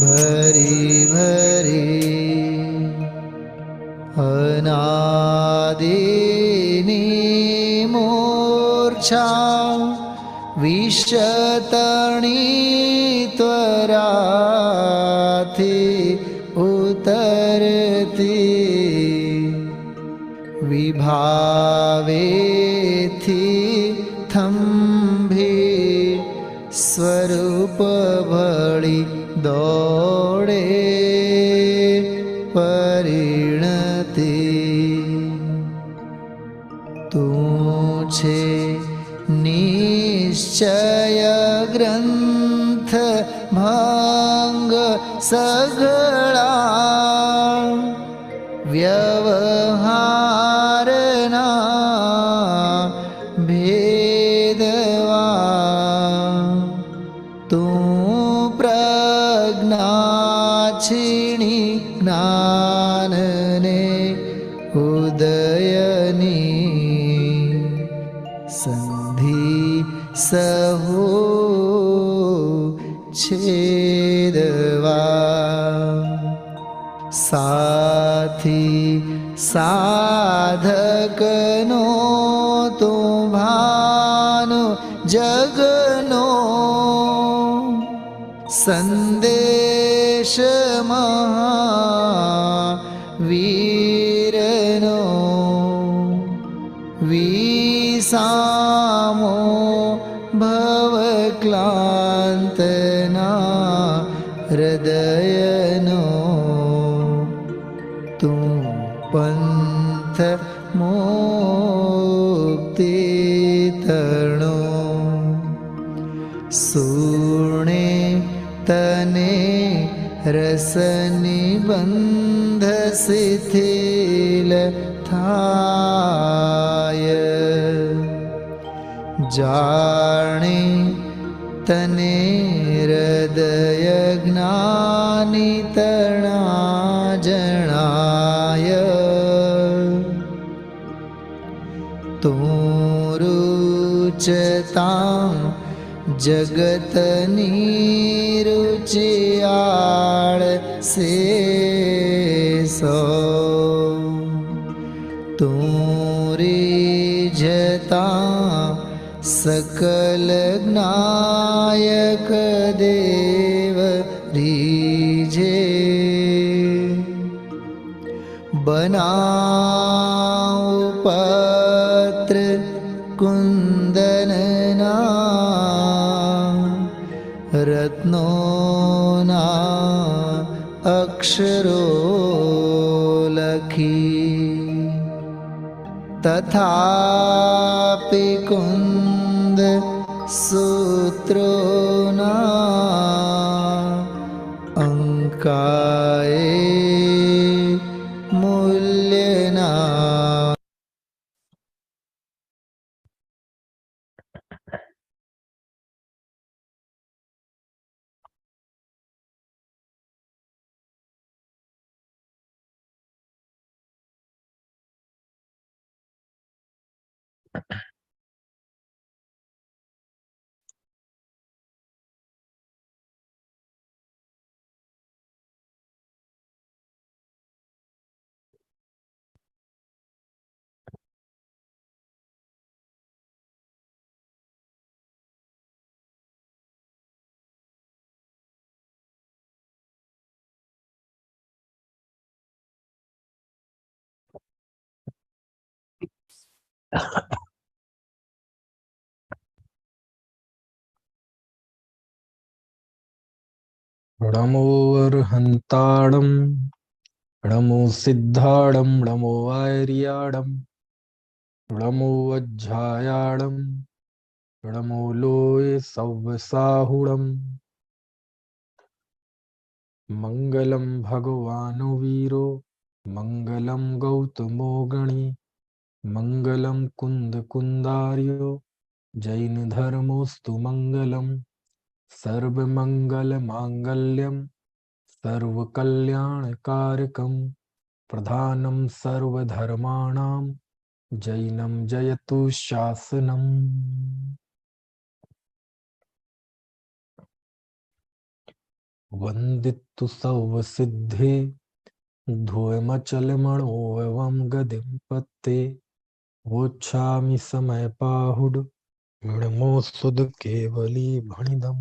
भरी भरी अनादिनी मूर्छा विशतणी त्वराथी उतरती विभावेथी थंभी स्वरूप भळी दौड़े परिणति तू छे निश्चय ग्रंथ भंग सगळा व्यवहारना भेदवा तू प्रज्ञाक्षिणी ज्ञानने उदयनी संधि सहो छेदवा साथी साधकनो तो भानु जगनो संदेश महावीरनो विसामो भवक्लांतना हृदयनो तू पंथ मुक्ति तरणो सुणे तने रसनिबंध शिथिल थाय जाने तने हृदय ज्ञानी तणा जणाय तू रुचतां जगतनी रुचियाळ से सो तू रिझता सकल ज्ञायक देव रीझे बनाऊ पत्र कुंदनना रत्नोना अक्षरो लखी तथापि कुंद सूत्रोना अंकाए मूल्यना नमो अर्हन्ताणं नमो सिद्धाणं नमो आर्याणं नमो वज्झायाणं नमो लोये सव्वसाहुणं मंगलं भगवानो वीरो मंगलं गौतमो गणी मंगलं कुंदकुंदार्यो जैन धर्मोस्तु मंगलम् सर्वमंगलमांगल्यं सर्वकल्याणकारकं प्रधानं सर्वधर्माणां जैनं जयतु शासनम्। वंदितु सौव सिद्धे धूमचलमणो एवं गदिं पत्ते वोच्छामि समय पाहुड मृणमो सुद केवली भणिदम।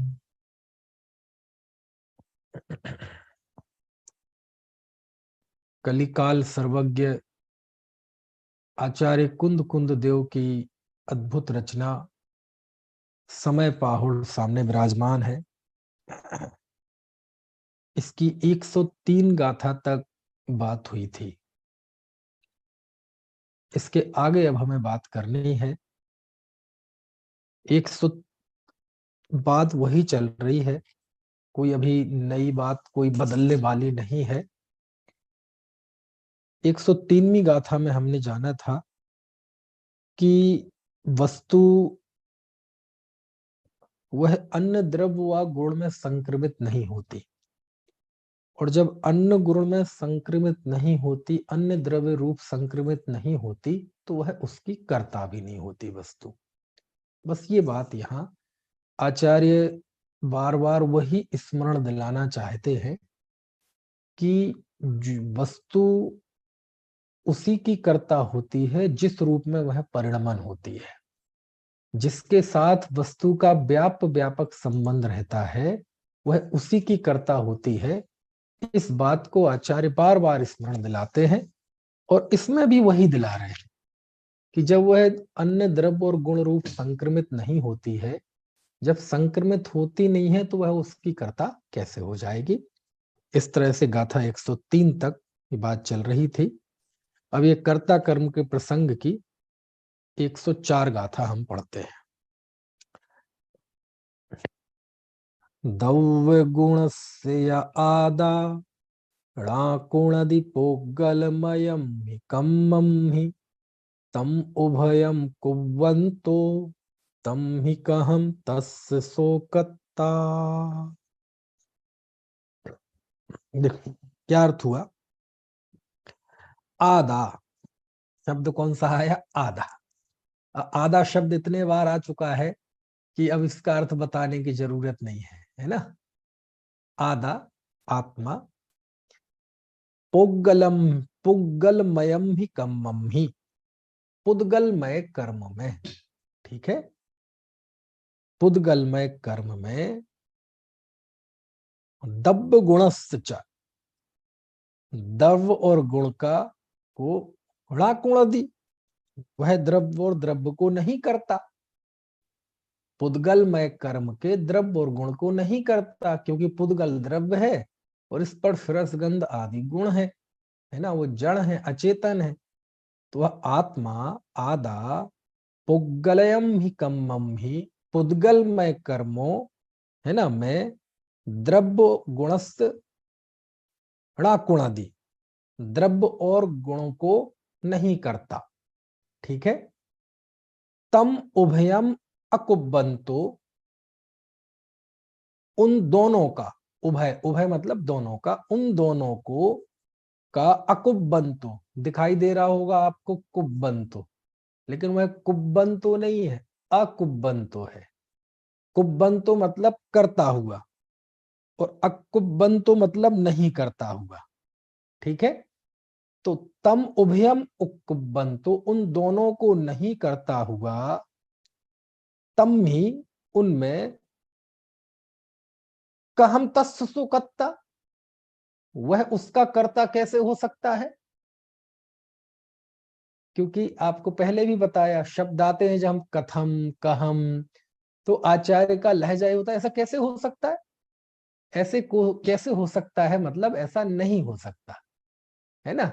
कलिकाल सर्वज्ञ आचार्य कुंद कुंद देव की अद्भुत रचना समय पाहुड़ सामने विराजमान है। इसकी 103 गाथा तक बात हुई थी। इसके आगे अब हमें बात करनी है। 100 बात वही चल रही है, कोई अभी नई बात कोई बदलने वाली नहीं है। 103वीं गाथा में हमने जाना था कि वस्तु वह अन्न द्रव्य व गुण में संक्रमित नहीं होती, और जब अन्न गुण में संक्रमित नहीं होती, अन्य द्रव्य रूप संक्रमित नहीं होती, तो वह उसकी कर्ता भी नहीं होती वस्तु। बस ये बात यहाँ आचार्य बार बार वही स्मरण दिलाना चाहते हैं कि वस्तु उसी की कर्ता होती है जिस रूप में वह परिणमन होती है। जिसके साथ वस्तु का व्यापक संबंध रहता है वह उसी की कर्ता होती है। इस बात को आचार्य बार बार स्मरण दिलाते हैं, और इसमें भी वही दिला रहे हैं कि जब वह अन्य द्रव्य और गुण रूप संक्रमित नहीं होती है, जब संक्रमित होती नहीं है, तो वह उसकी कर्ता कैसे हो जाएगी। इस तरह से गाथा 103 तक ये बात चल रही थी। अब ये कर्ता कर्म के प्रसंग की 104 गाथा हम पढ़ते हैं। दव्य गुण से आदा णाकुणदिपोगलमयं हि कम्मं हि तम उभयं कुर्वन्तो तम हि कहम तस्य शोकत्ता। देखो क्या अर्थ हुआ। आदा शब्द कौन सा आया, आदा। आदा शब्द इतने बार आ चुका है कि अब इसका अर्थ बताने की जरूरत नहीं है ना। आदा आत्मा, पुग्गलम पुग्गलमयम ही कम्मम ही, पुद्गलमय कर्म में, ठीक है, पुद्गलमय कर्म में दव्य गुणश्च, द्रव्य और गुण का को दी, वह द्रव्य और द्रव्य को नहीं करता। पुद्गलमय कर्म के द्रव्य और गुण को नहीं करता, क्योंकि पुद्गल द्रव्य है और इस पर रसगंध आदि गुण है ना, वो जड़ है, अचेतन है। तो वह आत्मा आदा पुग्गलयम ही कम्मम ही, पुद्गलमय कर्मों है ना में द्रव्य गुणस्थ णाकुणादि, द्रव्य और गुणों को नहीं करता, ठीक है। तम उभयम अकुब्बंतो, उन दोनों का, उभय उभय मतलब दोनों का, उन दोनों को का अकुब्बंतो, दिखाई दे रहा होगा आपको कुब्बंतो, लेकिन वह कुब्बंतो नहीं है, अकुब्बंतो है। कुब्बंतो मतलब करता हुआ, और अकुब्बंतो मतलब नहीं करता हुआ, ठीक है। तो तम उभयम उकुब्बंतो, उन दोनों को नहीं करता हुआ, तम ही उनमें, कहम तस्य सुकत्ता, वह उसका कर्ता कैसे हो सकता है। क्योंकि आपको पहले भी बताया, शब्द आते हैं जब हम कथम कहम, तो आचार्य का लहजा होता है, ऐसा कैसे हो सकता है, ऐसे को कैसे हो सकता है, मतलब ऐसा नहीं हो सकता है ना।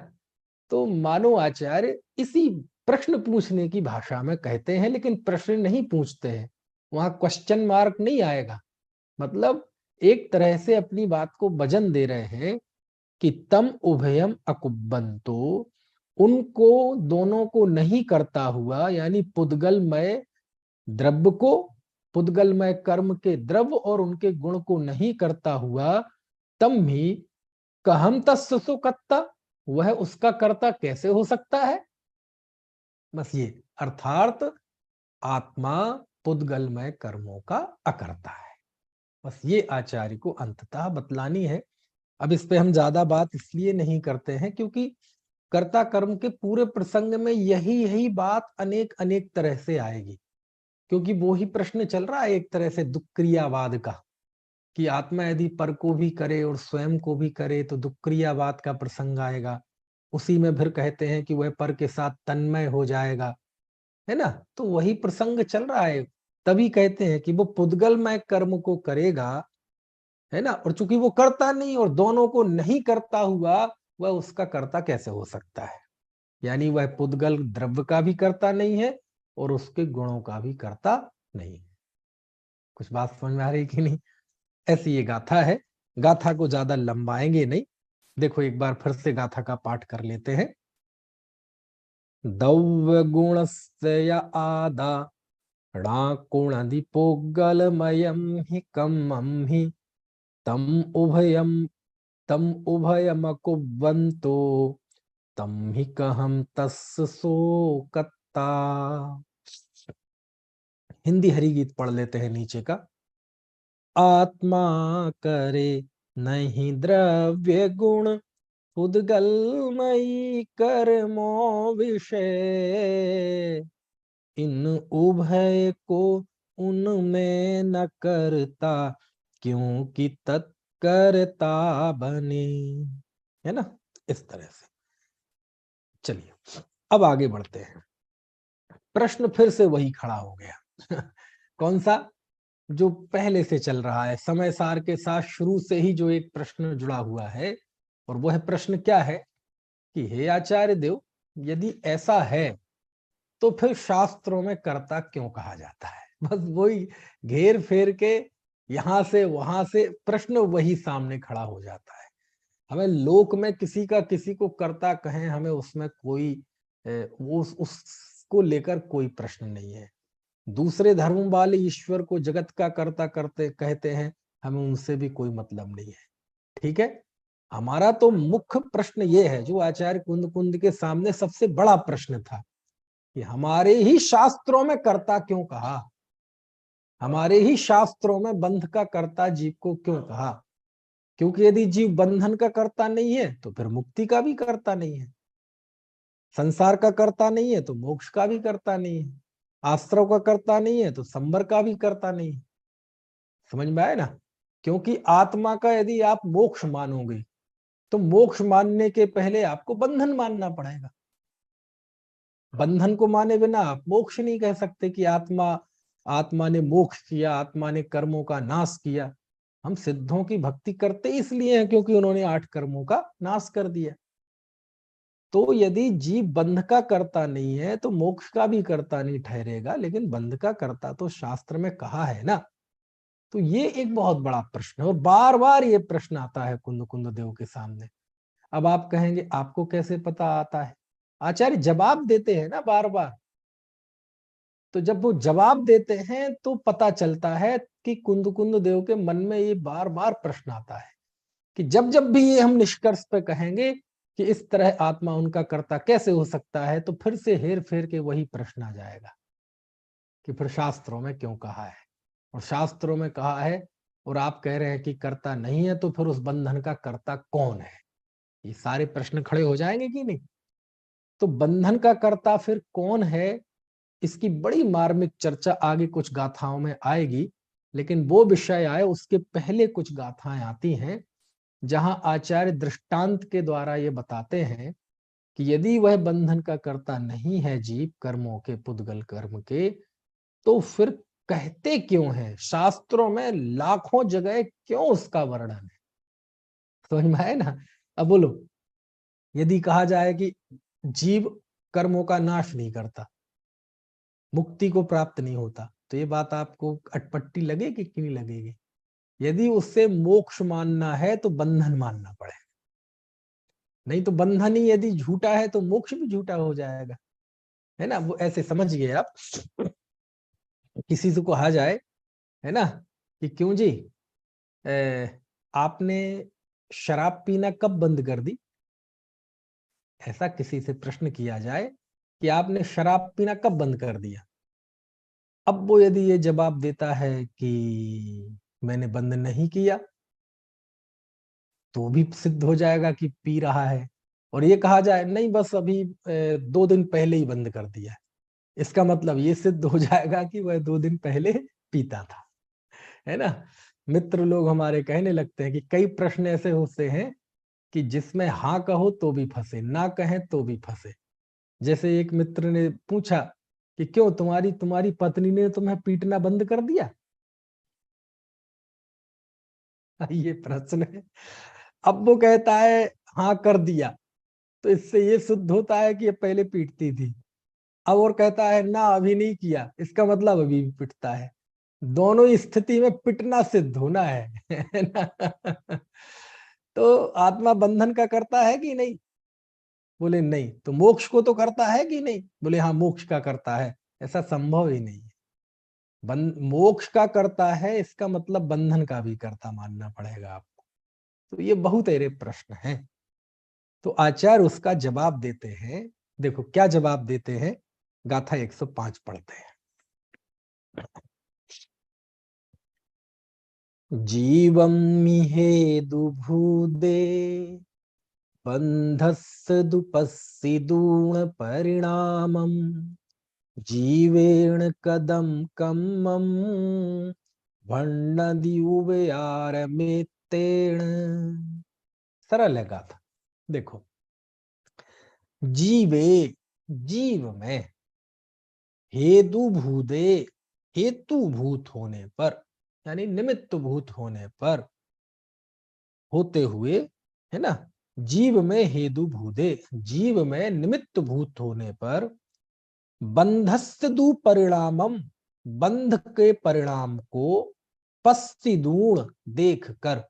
तो मानो आचार्य इसी प्रश्न पूछने की भाषा में कहते हैं, लेकिन प्रश्न नहीं पूछते हैं, वहां क्वेश्चन मार्क नहीं आएगा, मतलब एक तरह से अपनी बात को वजन दे रहे हैं कि तम उभयम अकुब्बंतो, उनको दोनों को नहीं करता हुआ, यानी पुद्गलमय द्रव्य को, पुद्गलमय कर्म के द्रव्य और उनके गुण को नहीं करता हुआ, तम ही कहम तस्य सुकत्ता, वह उसका कर्ता कैसे हो सकता है। बस ये अर्थात आत्मा पुद्गलमय कर्मों का अकर्ता है। बस ये आचार्य को अंततः बतलानी है। अब इस पे हम ज्यादा बात इसलिए नहीं करते हैं क्योंकि कर्ता कर्म के पूरे प्रसंग में यही यही बात अनेक अनेक तरह से आएगी, क्योंकि वो ही प्रश्न चल रहा है एक तरह से दुक्क्रियावाद का, कि आत्मा यदि पर को भी करे और स्वयं को भी करे तो दुक्क्रियावाद का प्रसंग आएगा। उसी में फिर कहते हैं कि वह पर के साथ तन्मय हो जाएगा, है ना। तो वही प्रसंग चल रहा है, तभी कहते हैं कि वो पुद्गलमय कर्म को करेगा, है ना, और चूंकि वो करता नहीं और दोनों को नहीं करता हुआ, वह उसका कर्ता कैसे हो सकता है। यानी वह पुद्गल द्रव्य का भी करता नहीं है और उसके गुणों का भी करता नहीं है। कुछ बात समझ में आ रही कि नहीं। ऐसी ये गाथा है, गाथा को ज्यादा लंबाएंगे नहीं। देखो एक बार फिर से गाथा का पाठ कर लेते हैं। दव्य गुणस्य य आदा णाकुणदिपोगलमयं हि कम्मं हि तम उभयमकुर्वन्तो तम हि कहम तस्य शोकत्ता। हिंदी हरि गीत पढ़ लेते हैं नीचे का। आत्मा करे नहीं द्रव्य गुण पुद्गलमयी कर्मो विषय, इन उभय को उनमें न करता क्योंकि तत्कर्ता बने, है ना। इस तरह से चलिए अब आगे बढ़ते हैं। प्रश्न फिर से वही खड़ा हो गया कौन सा, जो पहले से चल रहा है समय सार के साथ शुरू से ही जो एक प्रश्न जुड़ा हुआ है। और वह प्रश्न क्या है कि हे आचार्य देव, यदि ऐसा है तो फिर शास्त्रों में कर्ता क्यों कहा जाता है। बस वही घेर फेर के यहां से वहां से प्रश्न वही सामने खड़ा हो जाता है। हमें लोक में किसी का किसी को कर्ता कहें, हमें उसमें कोई वो उसको लेकर कोई प्रश्न नहीं है। दूसरे धर्म वाले ईश्वर को जगत का कर्ता करते कहते हैं, हमें उनसे भी कोई मतलब नहीं है। ठीक है, हमारा तो मुख्य प्रश्न ये है जो आचार्य कुंद कुंद के सामने सबसे बड़ा प्रश्न था कि हमारे ही शास्त्रों में कर्ता क्यों कहा, हमारे ही शास्त्रों में बंध का कर्ता जीव को क्यों कहा। क्योंकि यदि जीव बंधन का कर्ता नहीं है तो फिर मुक्ति का भी कर्ता नहीं है, संसार का कर्ता नहीं है तो मोक्ष का भी कर्ता नहीं है, आश्रव का कर्ता नहीं है तो संबर का भी कर्ता नहीं है। समझ में आए ना। क्योंकि आत्मा का यदि आप मोक्ष मानोगे तो मोक्ष मानने के पहले आपको बंधन मानना पड़ेगा। बंधन को माने बिना आप मोक्ष नहीं कह सकते कि आत्मा आत्मा ने मोक्ष किया, आत्मा ने कर्मों का नाश किया। हम सिद्धों की भक्ति करते इसलिए हैं क्योंकि उन्होंने 8 कर्मों का नाश कर दिया। तो यदि जीव बंध का कर्ता नहीं है तो मोक्ष का भी कर्ता नहीं ठहरेगा, लेकिन बंध का कर्ता तो शास्त्र में कहा है ना। तो ये एक बहुत बड़ा प्रश्न है और बार बार ये प्रश्न आता है कुंद कुंद देव के सामने। अब आप कहेंगे आपको कैसे पता आता है, आचार्य जवाब देते हैं ना बार बार। तो जब वो जवाब देते हैं तो पता चलता है कि कुंद कुंद देव के मन में ये बार बार प्रश्न आता है कि जब जब भी ये हम निष्कर्ष पे कहेंगे कि इस तरह आत्मा उनका कर्ता कैसे हो सकता है, तो फिर से हेर फेर के वही प्रश्न आ जाएगा कि फिर शास्त्रों में क्यों कहा है, और शास्त्रों में कहा है और आप कह रहे हैं कि कर्ता नहीं है, तो फिर उस बंधन का कर्ता कौन है। ये सारे प्रश्न खड़े हो जाएंगे कि नहीं। तो बंधन का कर्ता फिर कौन है, इसकी बड़ी मार्मिक चर्चा आगे कुछ गाथाओं में आएगी। लेकिन वो विषय आए उसके पहले कुछ गाथाएं आती हैं जहां आचार्य दृष्टांत के द्वारा ये बताते हैं कि यदि वह बंधन का कर्ता नहीं है जीव कर्मों के पुद्गल कर्म के, तो फिर कहते क्यों है शास्त्रों में लाखों जगह क्यों उसका वर्णन है। समझ में आए ना। अब बोलो, यदि कहा जाए कि जीव कर्मों का नाश नहीं करता, मुक्ति को प्राप्त नहीं होता, तो ये बात आपको अटपटी लगेगी कि नहीं लगेगी। यदि उससे मोक्ष मानना है तो बंधन मानना पड़ेगा, नहीं तो बंधन ही यदि झूठा है तो मोक्ष भी झूठा हो जाएगा, है ना। वो ऐसे समझ गए आप। किसी से कहा जाए, है ना, कि क्यों जी आपने शराब पीना कब बंद कर दी। ऐसा किसी से प्रश्न किया जाए कि आपने शराब पीना कब बंद कर दिया। अब वो यदि ये जवाब देता है कि मैंने बंद नहीं किया तो भी सिद्ध हो जाएगा कि पी रहा है। और ये कहा जाए नहीं बस अभी 2 दिन पहले ही बंद कर दिया, इसका मतलब ये सिद्ध हो जाएगा कि वह 2 दिन पहले पीता था, है ना। मित्र लोग हमारे कहने लगते हैं कि कई प्रश्न ऐसे होते हैं कि जिसमें हाँ कहो तो भी फंसे, ना कहें तो भी फंसे। जैसे एक मित्र ने पूछा कि क्यों तुम्हारी तुम्हारी पत्नी ने तुम्हें पीटना बंद कर दिया। ये प्रश्न है। अब वो कहता है हाँ कर दिया, तो इससे ये सिद्ध होता है कि ये पहले पीटती थी। अब और कहता है ना अभी नहीं किया, इसका मतलब अभी भी पिटता है। दोनों ही स्थिति में पिटना सिद्ध होना है ना? तो आत्मा बंधन का करता है कि नहीं? बोले नहीं। तो मोक्ष को तो करता है कि नहीं? बोले हाँ मोक्ष का करता है। ऐसा संभव ही नहीं है। मोक्ष का करता है इसका मतलब बंधन का भी करता मानना पड़ेगा आपको। तो ये बहुत अहरे प्रश्न है। तो आचार्य उसका जवाब देते हैं। देखो क्या जवाब देते हैं, गाथा 105 पढ़ते हैं। जीवम मिहेदुभूदे बंधस्य दुपस्सिदूण परिणामम जीवेण कदम कम्मम भण्डदि उभयारमेत्तेण। सरल है गाथा। देखो, जीवे जीव में, हेतु भूदे हेतुभूत होने पर, यानी निमित्त भूत होने पर, होते हुए, है ना, जीव में हेतु भूदे, जीव में निमित्त भूत होने पर, बंधस्य दु परिणामम, बंध के परिणाम को, पस्तिदूण देख कर,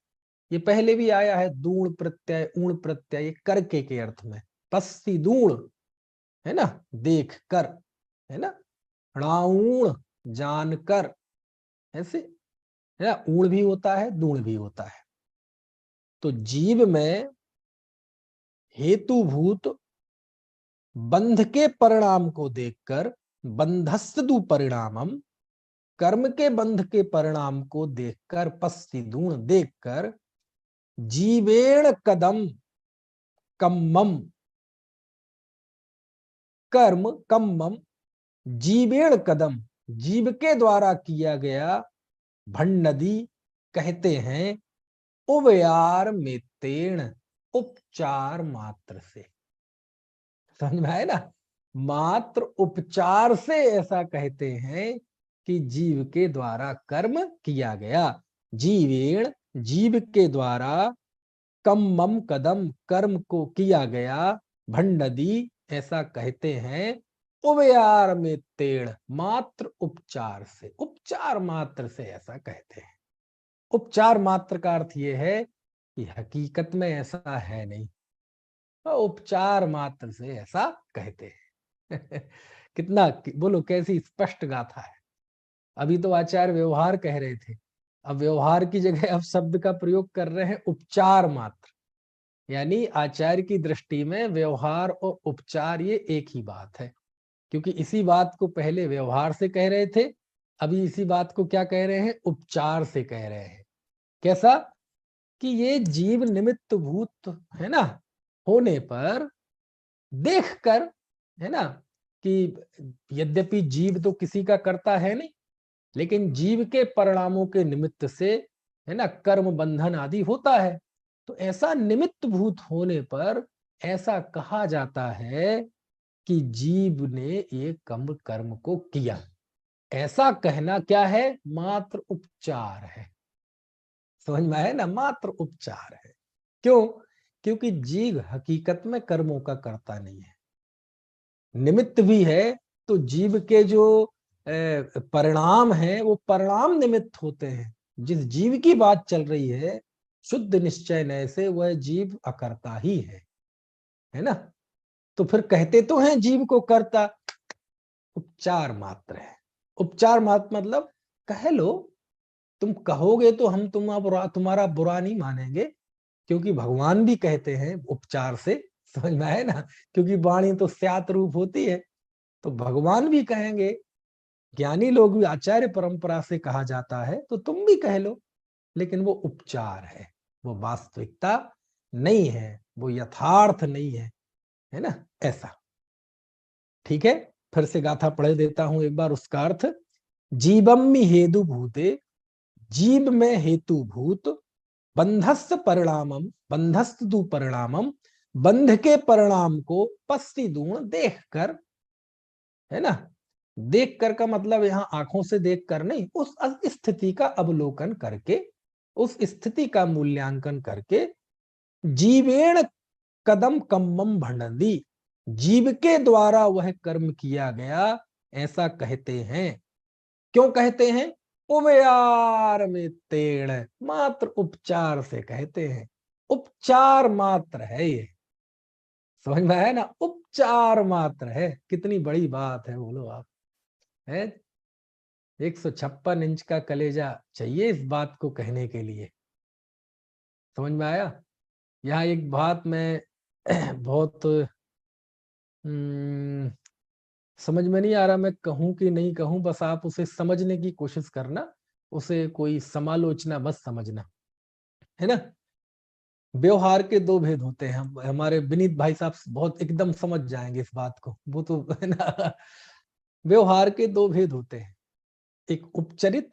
ये पहले भी आया है, दूण प्रत्यय ऊण प्रत्यय करके के अर्थ में, पस्तिदूण, है ना, देख कर, है ना, णाऊण जानकर, ऐसे, है ना, ऊण भी होता है दूण भी होता है। तो जीव में हेतुभूत बंध के परिणाम को देखकर, बंधस्तु परिणामम, कर्म के बंध के परिणाम को देखकर, पस्तिदूण देखकर, जीवेण कदम कम्मम, कर्म कम्मम, जीवेण कदम, जीव के द्वारा किया गया, भण्डदी कहते हैं, उभयार मेतेण, उपचार मात्र से। समझ में आए ना? मात्र उपचार से ऐसा कहते हैं कि जीव के द्वारा कर्म किया गया, जीवेण जीव के द्वारा, कम्मम कदम कर्म को किया गया, भण्डदी ऐसा कहते हैं, उभयार में तेड़ मात्र उपचार से, उपचार मात्र से ऐसा कहते हैं। उपचार मात्र का अर्थ यह है कि हकीकत में ऐसा है नहीं, उपचार मात्र से ऐसा कहते हैं। कितना बोलो कैसी स्पष्ट गाथा है। अभी तो आचार्य व्यवहार कह रहे थे, अब व्यवहार की जगह अब शब्द का प्रयोग कर रहे हैं उपचार मात्र, यानी आचार्य की दृष्टि में व्यवहार और उपचार ये एक ही बात है। क्योंकि इसी बात को पहले व्यवहार से कह रहे थे, अभी इसी बात को क्या कह रहे हैं, उपचार से कह रहे हैं। कैसा कि ये जीव निमित्त भूत, है ना, होने पर देखकर, है ना, कि यद्यपि जीव तो किसी का करता है नहीं, लेकिन जीव के परिणामों के निमित्त से, है ना, कर्म बंधन आदि होता है। तो ऐसा निमित्त भूत होने पर ऐसा कहा जाता है कि जीव ने एक कर्म को किया। ऐसा कहना क्या है, मात्र उपचार है। समझ में आया ना, मात्र उपचार है। क्यों? क्योंकि जीव हकीकत में कर्मों का करता नहीं है, निमित्त भी है। तो जीव के जो परिणाम है वो परिणाम निमित्त होते हैं। जिस जीव की बात चल रही है, शुद्ध निश्चय नय से वह जीव अकर्ता ही है ना। तो फिर कहते तो हैं जीव को कर्ता, उपचार मात्र है। उपचार मात्र मतलब कह लो, तुम कहोगे तो हम तुम्हारा बुरा नहीं मानेंगे, क्योंकि भगवान भी कहते हैं उपचार से। समझ में आए ना, क्योंकि वाणी तो स्यात रूप होती है, तो भगवान भी कहेंगे, ज्ञानी लोग भी, आचार्य परंपरा से कहा जाता है, तो तुम भी कह लो लेकिन वो उपचार है, वो वास्तविकता नहीं है, वो यथार्थ नहीं है ना, ऐसा। ठीक है, फिर से गाथा पढ़ देता हूं एक बार उसका अर्थ। जीवम्मि हेतु भूते, जीव में हेतु भूत, बंधस्त परिणामम, बंधस्त दु परिणामम, बंध के परिणाम को पस्ति दूण देख कर, है ना। देख कर का मतलब यहाँ आंखों से देख कर नहीं, उस स्थिति का अवलोकन करके, उस स्थिति का मूल्यांकन करके, जीवेण कदम कम्मम भंडदी, जीव के द्वारा वह कर्म किया गया, ऐसा कहते हैं। क्यों कहते हैं? उपयार में तेड़, मात्र उपचार से कहते हैं, उपचार मात्र है ये। समझ में आया ना, उपचार मात्र है। कितनी बड़ी बात है, बोलो आप, है। 156 इंच का कलेजा चाहिए इस बात को कहने के लिए। समझ में आया? यहाँ एक बात मैं बहुत समझ में नहीं आ रहा, मैं कहूं कि नहीं कहूं, बस आप उसे समझने की कोशिश करना, उसे कोई समालोचना मत समझना, है ना। व्यवहार के दो भेद होते हैं, हम हमारे विनीत भाई साहब बहुत एकदम समझ जाएंगे इस बात को, वो तो है ना। व्यवहार के दो भेद होते हैं, एक उपचरित,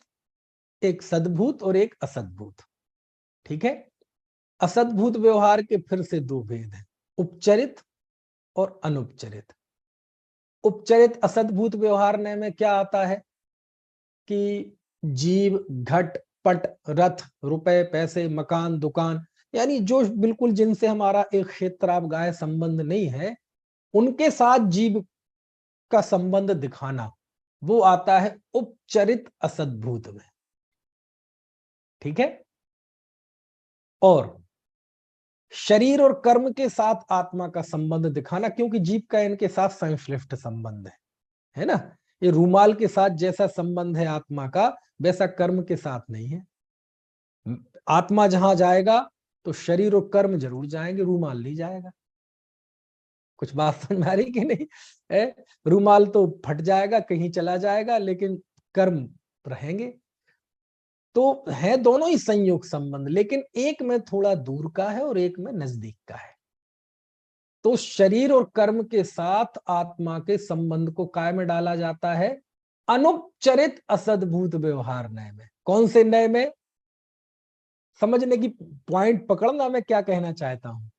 एक सद्भूत और एक असद्भूत। ठीक है, असद्भूत व्यवहार के फिर से दो भेद हैं, उपचरित और अनुपचरित। उपचरित असद्भूत व्यवहार में क्या आता है कि जीव, घट, पट, रथ, रुपए, पैसे, मकान, दुकान, यानी जो बिल्कुल जिनसे हमारा एक क्षेत्रावगाह संबंध नहीं है, उनके साथ जीव का संबंध दिखाना, वो आता है उपचरित असद्भूत में। ठीक है, और शरीर और कर्म के साथ आत्मा का संबंध दिखाना, क्योंकि जीव का इनके साथ संश्लिष्ट संबंध है ना। ये रूमाल के साथ जैसा संबंध है आत्मा का, वैसा कर्म के साथ नहीं है। आत्मा जहां जाएगा तो शरीर और कर्म जरूर जाएंगे, रूमाल नहीं जाएगा। कुछ बात समझ में आ रही कि नहीं है? रूमाल तो फट जाएगा, कहीं चला जाएगा, लेकिन कर्म रहेंगे। तो है दोनों ही संयोग संबंध, लेकिन एक में थोड़ा दूर का है और एक में नजदीक का है। तो शरीर और कर्म के साथ आत्मा के संबंध को काय में डाला जाता है? अनुपचरित असद्भूत व्यवहार नय में। कौन से नय में? समझने की पॉइंट पकड़ना, मैं क्या कहना चाहता हूं।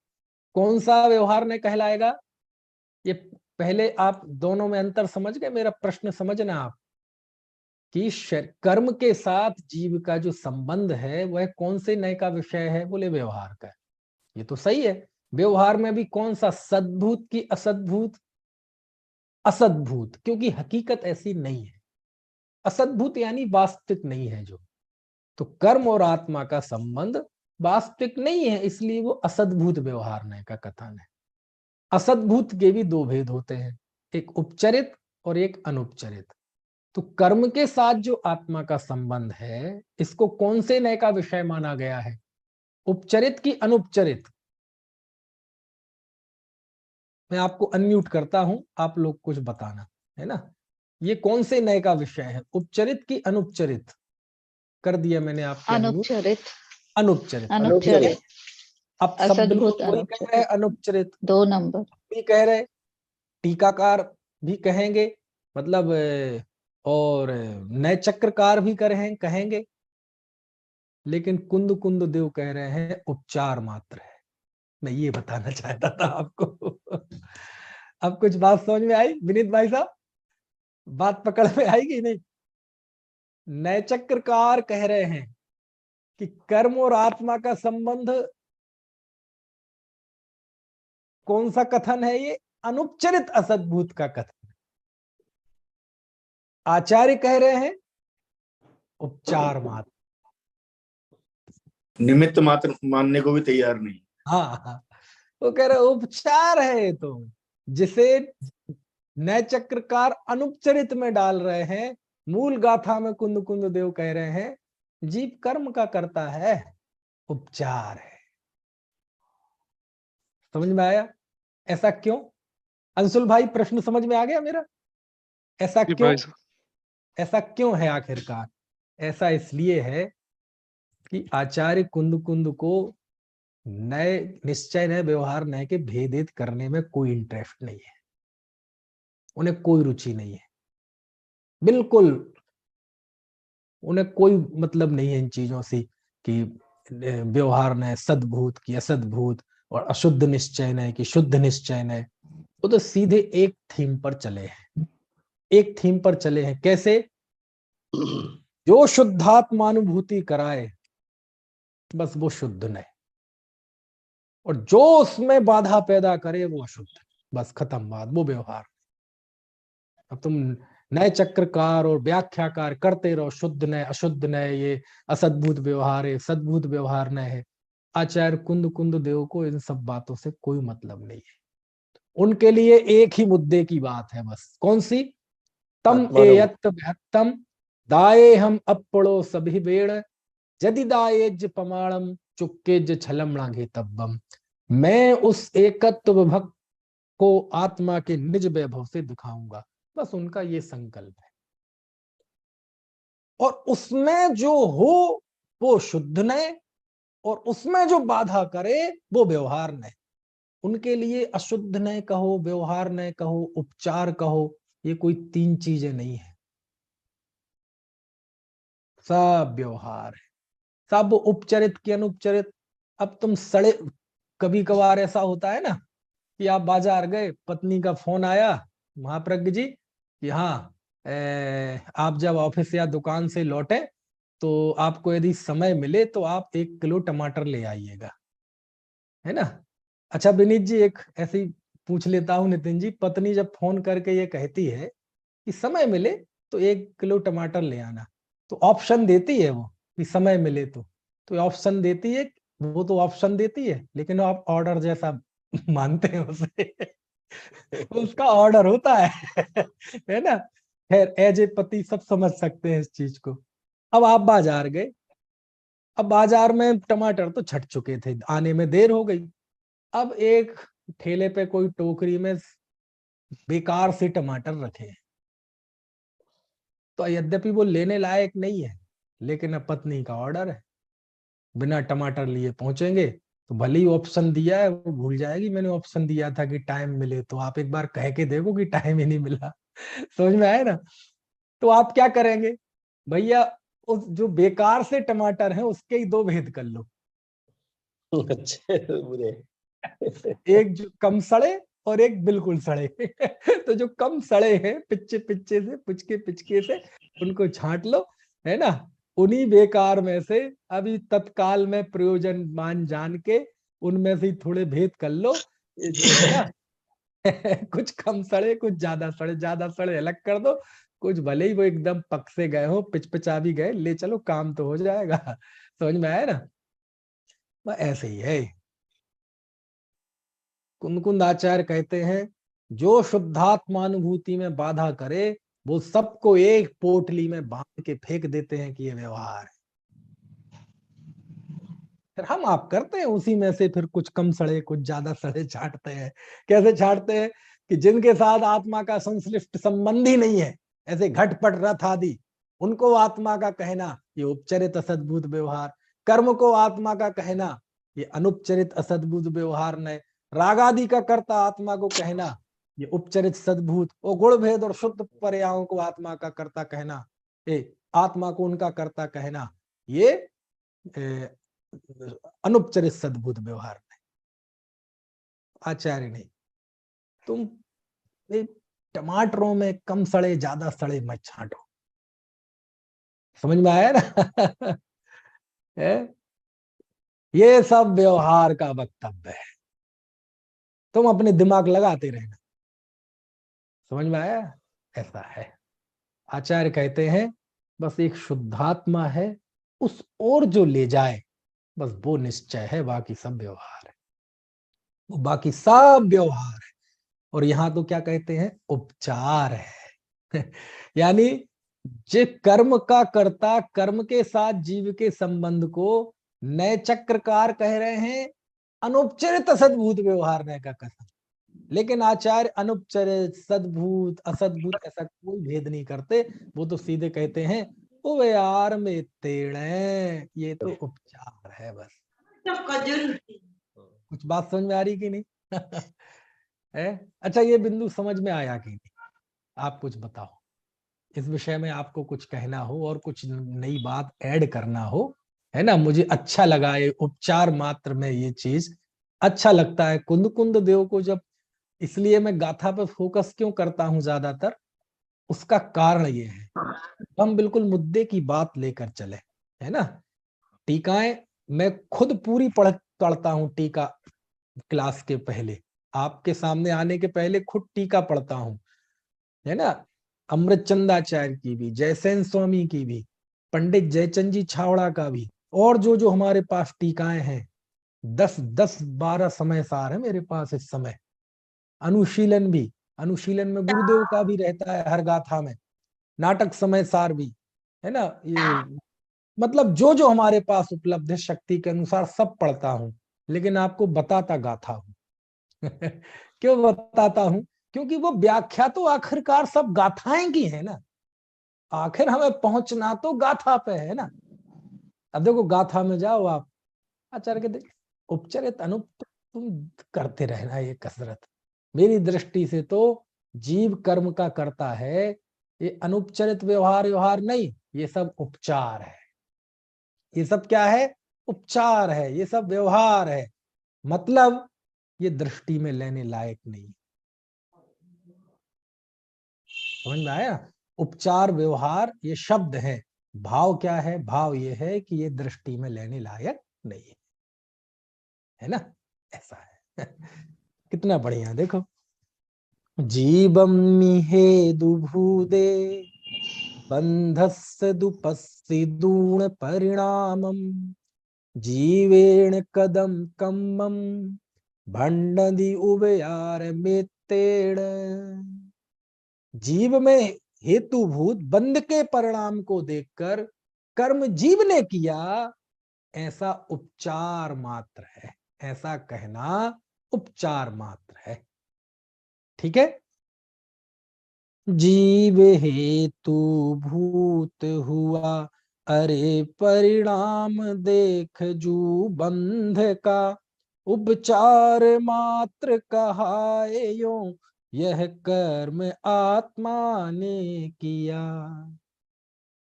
कौन सा व्यवहार नय कहलाएगा? ये पहले आप दोनों में अंतर समझ गए? मेरा प्रश्न समझना आप, कि कर्म के साथ जीव का जो संबंध है वह कौन से नय का विषय है? बोले व्यवहार का। ये तो सही है। व्यवहार में भी कौन सा, सद्भूत की असद्भूत? असद्भूत, क्योंकि हकीकत ऐसी नहीं है। असद्भूत यानी वास्तविक नहीं है जो। तो कर्म और आत्मा का संबंध वास्तविक नहीं है, इसलिए वो असद्भूत व्यवहार नय का कथन है। असद्भूत के भी दो भेद होते हैं, एक उपचरित और एक अनुपचरित। तो कर्म के साथ जो आत्मा का संबंध है, इसको कौन से नय का विषय माना गया है? उपचरित की अनुपचरित? मैं आपको अनम्यूट करता हूं, आप लोग कुछ बताना, है ना। ये कौन से नय का विषय है, उपचरित की अनुपचरित? कर दिया मैंने आपके अनम्यूट। अनुपचरित। अनुपचरित, अनुपचरित। अब सब असद्भुत बिल्कुल वही कह रहे हैं, अनुपचरित 2 नंबर भी कह रहे, टीकाकार भी कहेंगे, मतलब और नए चक्रकार भी कहेंगे, लेकिन कुंद कुंद देव कह रहे हैं उपचार मात्र है। मैं ये बताना चाहता था आपको। अब कुछ बात समझ में आई विनीत भाई साहब? बात पकड़ में आएगी नहीं? नए चक्रकार कह रहे हैं कि कर्म और आत्मा का संबंध कौन सा कथन है? ये अनुपचरित असद्भूत का कथन। आचार्य कह रहे हैं उपचार मात्र, निमित्त मात्र मानने को भी तैयार नहीं। हाँ, वो कह रहे उपचार है, तो जिसे नए चक्रकार अनुपचरित में डाल रहे हैं, मूल गाथा में कुंद कुंद देव कह रहे हैं जीव कर्म का करता है, उपचार है। समझ में आया? ऐसा क्यों? अंशुल भाई, प्रश्न समझ में आ गया मेरा? ऐसा क्यों? ऐसा क्यों है आखिरकार? ऐसा इसलिए है कि आचार्य कुंद कुंद को नए निश्चय नए व्यवहार नए के भेदित करने में कोई इंटरेस्ट नहीं है, उन्हें कोई रुचि नहीं है, बिल्कुल उन्हें कोई मतलब नहीं है इन चीजों से कि व्यवहार नए सद्भूत की असद्भूत और अशुद्ध निश्चय नए की शुद्ध निश्चय नए। वो तो सीधे एक थीम पर चले हैं, एक थीम पर चले हैं। कैसे? जो शुद्धात्मानुभूति कराए बस वो शुद्ध नए, और जो उसमें बाधा पैदा करे वो अशुद्ध, बस खत्म बात, वो व्यवहार। अब तुम नए चक्रकार और व्याख्याकार करते रहो, शुद्ध नए अशुद्ध नए, ये असद्भुत व्यवहार है सद्भुत व्यवहार नए है। आचार्य कुंद कुंद देव को इन सब बातों से कोई मतलब नहीं है। उनके लिए एक ही मुद्दे की बात है बस, कौन सी? तम एयत महत्तम दाये हम अपड़ो सभी बेड़ यदि दायेज पमाणम चुक्केज छलम लांघे तब्बम। मैं उस एकत्व भक्त को आत्मा के निज वैभव से दिखाऊंगा, बस उनका ये संकल्प है। और उसमें जो हो वो शुद्ध नए, और उसमें जो बाधा करे वो व्यवहार नए। उनके लिए अशुद्ध नए कहो, व्यवहार नए कहो, उपचार कहो, ये कोई तीन चीजें नहीं है, सब व्यवहार है, सब उपचरित की अनुपचरित। अब तुम सड़े, कभी कभार ऐसा होता है ना कि आप बाजार गए, पत्नी का फोन आया महाप्रज्ञ जी कि हाँ आप जब ऑफिस या दुकान से लौटे तो आपको यदि समय मिले तो आप 1 किलो टमाटर ले आइएगा, है ना। अच्छा विनीत जी, एक ऐसी पूछ लेता हूँ नितिन जी, पत्नी जब फोन करके ये कहती है कि समय मिले तो 1 किलो टमाटर ले आना, तो ऑप्शन देती है वो कि समय मिले तो ऑप्शन देती है, वो तो ऑप्शन देती है लेकिन आप ऑर्डर जैसा मानते हैं उसे उसका ऑर्डर होता है ना। खैर एज ए पति सब समझ सकते हैं इस चीज को। अब आप बाजार गए, अब बाजार में टमाटर तो छट चुके थे, आने में देर हो गई। अब एक ठेले पे कोई टोकरी में बेकार से टमाटर रखे हैं, तो यद्यपि वो लेने लायक नहीं है लेकिन अब पत्नी का ऑर्डर है, बिना टमाटर लिए पहुंचेंगे तो भले ही ऑप्शन दिया है, वो भूल जाएगी मैंने ऑप्शन दिया था कि टाइम मिले, तो आप एक बार कह के देखो कि टाइम ही नहीं मिला समझ में आया ना। तो आप क्या करेंगे भैया, उस जो बेकार से टमाटर है उसके ही 2 भेद कर लो, अच्छे बुरे। एक जो कम सड़े और एक बिल्कुल सड़े तो जो कम सड़े हैं पिच्चे पिच्चे से पुचके पिचके से उनको छांट लो, है ना। उन्हीं बेकार में से अभी तत्काल में प्रयोजन मान जान के उनमें से थोड़े भेद कर लो, ये जो है ना कुछ कम सड़े कुछ ज्यादा सड़े अलग कर दो, कुछ भले ही वो एकदम पक से गए हो पिचपिचा भी गए, ले चलो काम तो हो जाएगा समझ में आया ना। बस ऐसे ही है। कुंद आचार्य कहते हैं जो शुद्धात्मानुभूति में बाधा करे वो सबको एक पोटली में बांध के फेंक देते हैं कि ये व्यवहार है। फिर हम आप करते हैं उसी में से, फिर कुछ कम सड़े कुछ ज्यादा सड़े छांटते हैं। कैसे छांटते हैं कि जिनके साथ आत्मा का संश्लिष्ट संबंध ही नहीं है, ऐसे घटपट रथ आदि, उनको आत्मा का कहना ये उपचरित असद्भुत व्यवहार, कर्म को आत्मा का कहना ये अनुपचरित असद्भुत व्यवहार नए, रागादि का कर्ता आत्मा को कहना ये उपचरित सद्भुत, और गुण भेद और शुद्ध पर्यायों को आत्मा का कर्ता कहना, ये आत्मा को उनका कर्ता कहना, ये अनुपचरित सद्भुत व्यवहार नहीं। आचार्य नहीं, तुम टमाटरों में कम सड़े ज्यादा सड़े मत छांटो, समझ में आया ना ये सब व्यवहार का वक्तव्य है, तुम अपने दिमाग लगाते रहना, समझ में आया। ऐसा है। आचार्य कहते हैं बस एक शुद्धात्मा है, उस ओर जो ले जाए बस वो निश्चय है, बाकी सब व्यवहार है, वो बाकी सब व्यवहार है। और यहां तो क्या कहते हैं, उपचार है यानी जे कर्म का कर्ता कर्म के साथ जीव के संबंध को नए चक्रकार कह रहे हैं अनुपचरित सद्भूत व्यवहार नए का कथन, लेकिन आचार्य अनुपचरित सद्भूत असद्भूत ऐसा कोई भेद नहीं करते, वो तो सीधे कहते हैं ओ यार में तेड़े, ये तो उपचार है बस। कुछ बात समझ में आ रही कि नहीं? है? अच्छा, ये बिंदु समझ में आया कि नहीं? आप कुछ बताओ, इस विषय में आपको कुछ कहना हो और कुछ नई बात ऐड करना हो, है ना? मुझे अच्छा लगा ये उपचार मात्र में ये चीज अच्छा लगता है कुंद कुंद देव को। जब इसलिए मैं गाथा पे फोकस क्यों करता हूं ज्यादातर, उसका कारण ये है, हम बिल्कुल मुद्दे की बात लेकर चले, है ना? टीकाएं मैं खुद पूरी पढ़ता हूं टीका, क्लास के पहले, आपके सामने आने के पहले खुद टीका पढ़ता हूं, है ना? अमृत चंदाचार्य की भी, जयसेन स्वामी की भी, पंडित जयचंद जी छावड़ा का भी, और जो जो हमारे पास टीकाएं हैं, 10-12 समय सार है मेरे पास इस समय। अनुशीलन भी, अनुशीलन में गुरुदेव का भी रहता है हर गाथा में, नाटक समय सार भी, है ना? ये मतलब जो जो हमारे पास उपलब्ध है शक्ति के अनुसार सब पढ़ता हूं, लेकिन आपको बताता गाथा हूं। क्यों बताता हूं? क्योंकि वो व्याख्या तो आखिरकार सब गाथाएं की है ना, आखिर हमें पहुंचना तो गाथा पे है ना। अब देखो गाथा में जाओ आप, आचार्य के उपचरित अनुप तुम करते रहना ये कसरत। मेरी दृष्टि से तो जीव कर्म का करता है, ये अनुपचरित व्यवहार व्यवहार नहीं, ये सब उपचार है। ये सब क्या है? उपचार है, ये सब व्यवहार है। मतलब ये दृष्टि में लेने लायक नहीं। समझ में आया? उपचार व्यवहार ये शब्द है, भाव क्या है? भाव ये है कि ये दृष्टि में लेने लायक नहीं है ना? ऐसा है। कितना बढ़िया, देखो, जीवम मिहे दुभूदे बंधस्य दुपस्सिदूण परिणामम जीवेण कदम कम्मम भंडदि उभयार मेत्तेण। जीव में हेतुभूत बंध के परिणाम को देखकर कर्म जीव ने किया, ऐसा उपचार मात्र है, ऐसा कहना उपचार मात्र है। ठीक है? जीव हेतु भूत हुआ, अरे परिणाम देख जू बंध का, उपचार मात्र कहाए यो, यह कर्म आत्मा ने किया।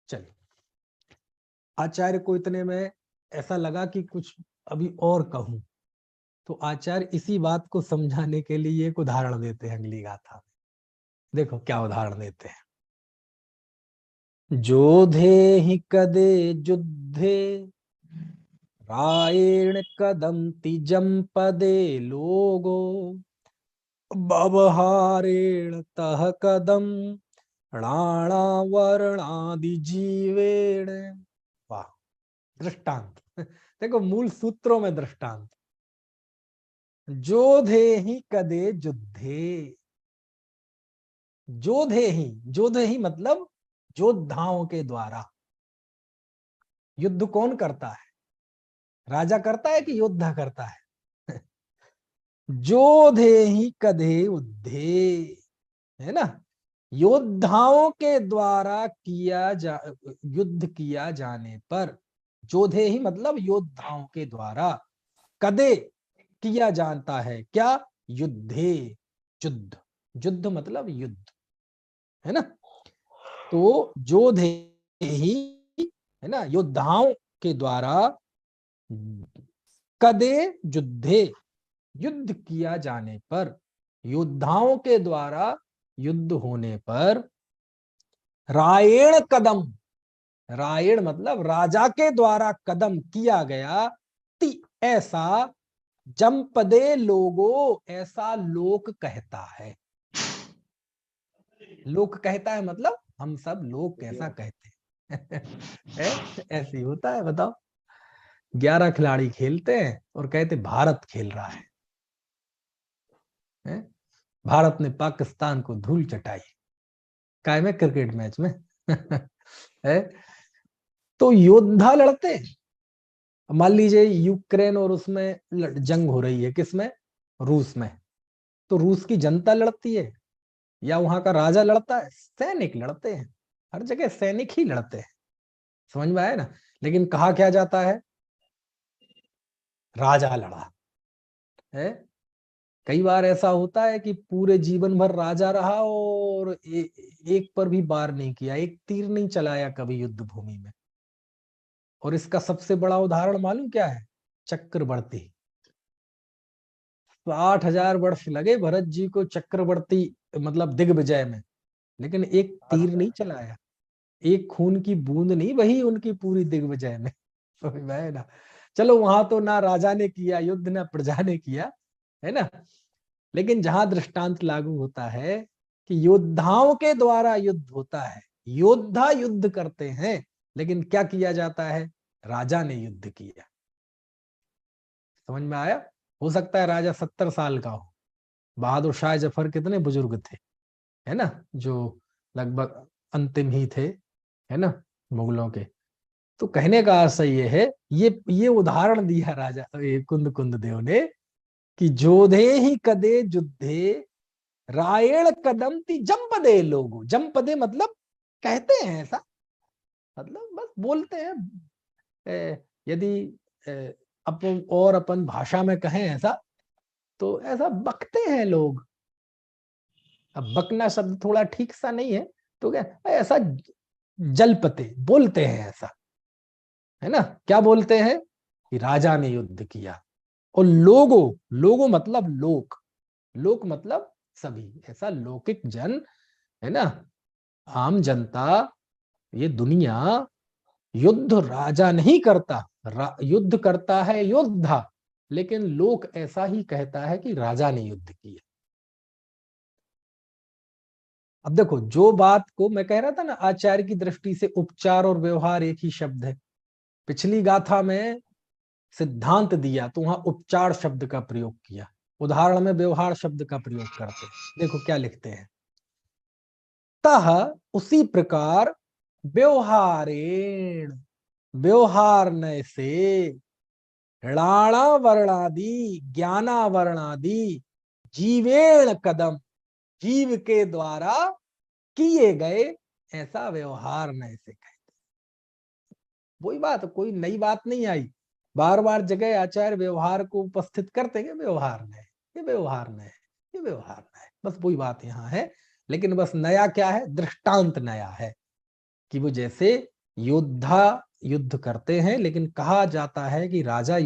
चलिए, आचार्य को इतने में ऐसा लगा कि कुछ अभी और कहूं, तो आचार्य इसी बात को समझाने के लिए एक उदाहरण देते हैं अगली गाथा में। देखो क्या उदाहरण देते हैं। जोधे ही कदे युद्धे रायेण कदम्ति जंपदे लोगो, बवहारेण तह कदम राणा वर्णादि जीवेण। वाह, दृष्टांत। देखो मूल सूत्रों में दृष्टांत। जोधे ही कदे युद्धे, जोधे ही मतलब योद्धाओं के द्वारा। युद्ध कौन करता है? राजा करता है कि योद्धा करता है? जोधे ही कदे युद्धे, है ना? योद्धाओं के द्वारा युद्ध किया जाने पर, जोधे ही मतलब योद्धाओं के द्वारा, कदे किया जाता है क्या? युद्धे, युद्ध, युद्ध मतलब युद्ध, है ना? तो जोधे ही, है ना, योद्धाओं के द्वारा, कदे युद्धे, युद्ध किया जाने पर, योद्धाओं के द्वारा युद्ध होने पर, रायेण कदम, रायण मतलब राजा के द्वारा कदम किया गया, ति ऐसा, जंपदे लोगो ऐसा लोक कहता है। लोक कहता है मतलब हम सब लोग कैसा कहते हैं। ऐसे ही होता है, बताओ। 11 खिलाड़ी खेलते हैं और कहते भारत खेल रहा है? भारत ने पाकिस्तान को धूल चटाई, काय में क्रिकेट मैच में। है? तो योद्धा लड़ते हैं। मान लीजिए यूक्रेन और उसमें जंग हो रही है, किसमें? रूस में। तो रूस की जनता लड़ती है या वहां का राजा लड़ता है? सैनिक लड़ते हैं, हर जगह सैनिक ही लड़ते हैं। समझ में आया ना। लेकिन कहा क्या जाता है, राजा लड़ा है। कई बार ऐसा होता है कि पूरे जीवन भर राजा रहा और एक पर भी वार नहीं किया, एक तीर नहीं चलाया कभी युद्ध भूमि में। और इसका सबसे बड़ा उदाहरण मालूम क्या है, चक्रवर्ती। 60,000 वर्ष लगे भरत जी को चक्रवर्ती मतलब दिग्विजय में, लेकिन एक तीर नहीं चलाया, एक खून की बूंद नहीं बही उनकी पूरी दिग्विजय में। समझ में आया ना। चलो वहां तो ना राजा ने किया युद्ध ना प्रजा ने किया, है ना। लेकिन जहां दृष्टांत लागू होता है कि योद्धाओं के द्वारा युद्ध होता है, योद्धा युद्ध करते हैं, लेकिन क्या किया जाता है, राजा ने युद्ध किया। समझ में आया। हो सकता है राजा 70 साल का हो, बहादुर शाह जफर कितने बुजुर्ग थे, है ना, जो लगभग अंतिम ही थे, है ना, मुगलों के। तो कहने का आशय ये है, ये उदाहरण दिया राजा कुंद कुंद देव ने कि जोधे ही कदे युद्धे रायण कदम ती जंपदे लोगो। जंपदे मतलब कहते हैं ऐसा, मतलब बस बोलते हैं। यदि अपन भाषा में कहें ऐसा, तो ऐसा बकते हैं लोग। अब बकना शब्द थोड़ा ठीक सा नहीं है, तो क्या ऐसा जलपते बोलते हैं ऐसा, है ना। क्या बोलते हैं कि राजा ने युद्ध किया। और लोगो मतलब लोक, लोक मतलब सभी, ऐसा लौकिक जन, है ना, आम जनता, ये दुनिया युद्ध राजा नहीं करता, युद्ध करता है योद्धा, लेकिन लोक ऐसा ही कहता है कि राजा ने युद्ध किया। अब देखो, जो बात को मैं कह रहा था ना, आचार्य की दृष्टि से उपचार और व्यवहार एक ही शब्द है। पिछली गाथा में सिद्धांत दिया तो वहां उपचार शब्द का प्रयोग किया, उदाहरण में व्यवहार शब्द का प्रयोग करते हैं। देखो क्या लिखते हैं, तह उसी प्रकार व्यवहारेण, व्यवहार न से ऋणा वर्णादि ज्ञाना वर्णादि जीवेण कदम, जीव के द्वारा किए गए ऐसा व्यवहार न से कहते। वही बात, कोई नई बात नहीं आई। बार बार जगह आचार्य व्यवहार को उपस्थित करते हैं, व्यवहार न है, ये व्यवहार न है, ये व्यवहार न है, बस वही बात यहाँ है। लेकिन बस नया क्या है, दृष्टांत नया है कि वो जैसे योद्धा युद्ध करते हैं, लेकिन कहा जाता है कि राजा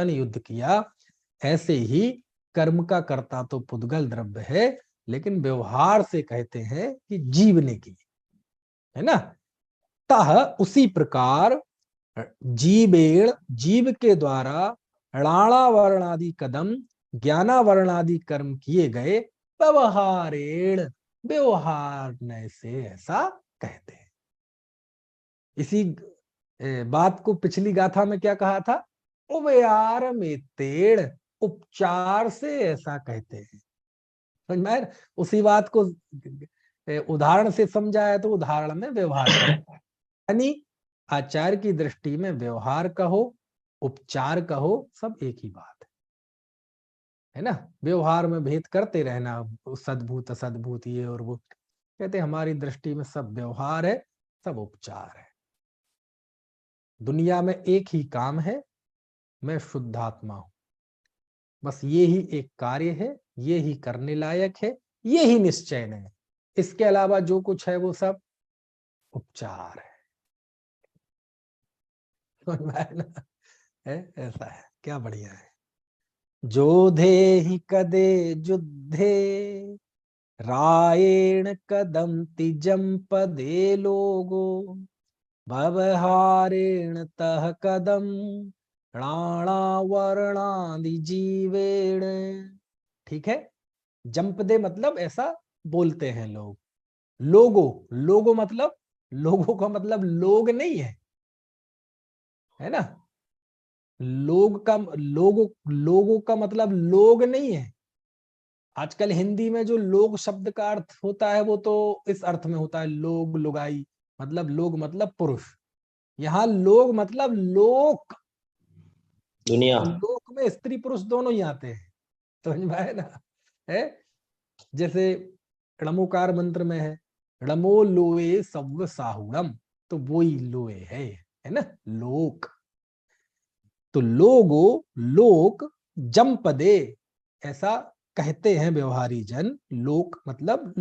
ने युद्ध किया, ऐसे ही कर्म का कर्ता तो पुद्गल द्रव्य है, लेकिन व्यवहार से कहते हैं कि जीव ने की, है ना। तह उसी प्रकार जीवेण, जीव के द्वारा ऋणा वर्णादि कदम ज्ञाना वर्णादि कर्म किए गए, व्यवहारेण, व्यवहार न से ऐसा कहते हैं। इसी बात को पिछली गाथा में क्या कहा था, उवयार में तेड़, उपचार से ऐसा कहते हैं। समझ में आया? उसी बात को उदाहरण से समझाया तो उदाहरण में व्यवहार कर, यानी आचार्य की दृष्टि में व्यवहार कहो उपचार कहो सब एक ही बात है ना। व्यवहार में भेद करते रहना, सद्भूत असद्भूत ये और वो, कहते हमारी दृष्टि में सब व्यवहार है, सब उपचार है। दुनिया में एक ही काम है, मैं शुद्धात्मा हूं, बस ये ही एक कार्य है, ये ही करने लायक है, ये ही निश्चय है। इसके अलावा जो कुछ है वो सब उपचार है। है ऐसा है, क्या बढ़िया है। जोधे ही कदे युद्धे रायेण कदम तिजम पदे लोगो भवहारेण तह कदम ऋणा वर्णादि जीवेण। ठीक है, जंप दे मतलब ऐसा बोलते हैं लोग। लोगो मतलब, लोगों का मतलब लोग नहीं है ना। लोगों का मतलब लोग नहीं है। आजकल हिंदी में जो लोग शब्द का अर्थ होता है वो तो इस अर्थ में होता है, लोग लुगाई, मतलब लोग मतलब पुरुष। यहाँ लोग मतलब लोक, दुनिया। और लोक में स्त्री पुरुष दोनों ही आते हैं। समझ में आया ना। है जैसे णमोकार मंत्र में है, णमो लोए सव्व साहुणम, तो वो ही लोए है ना, लोक। तो लोगो, लोक, जमपदे, ऐसा कहते हैं व्यवहारी जन। लोक मतलब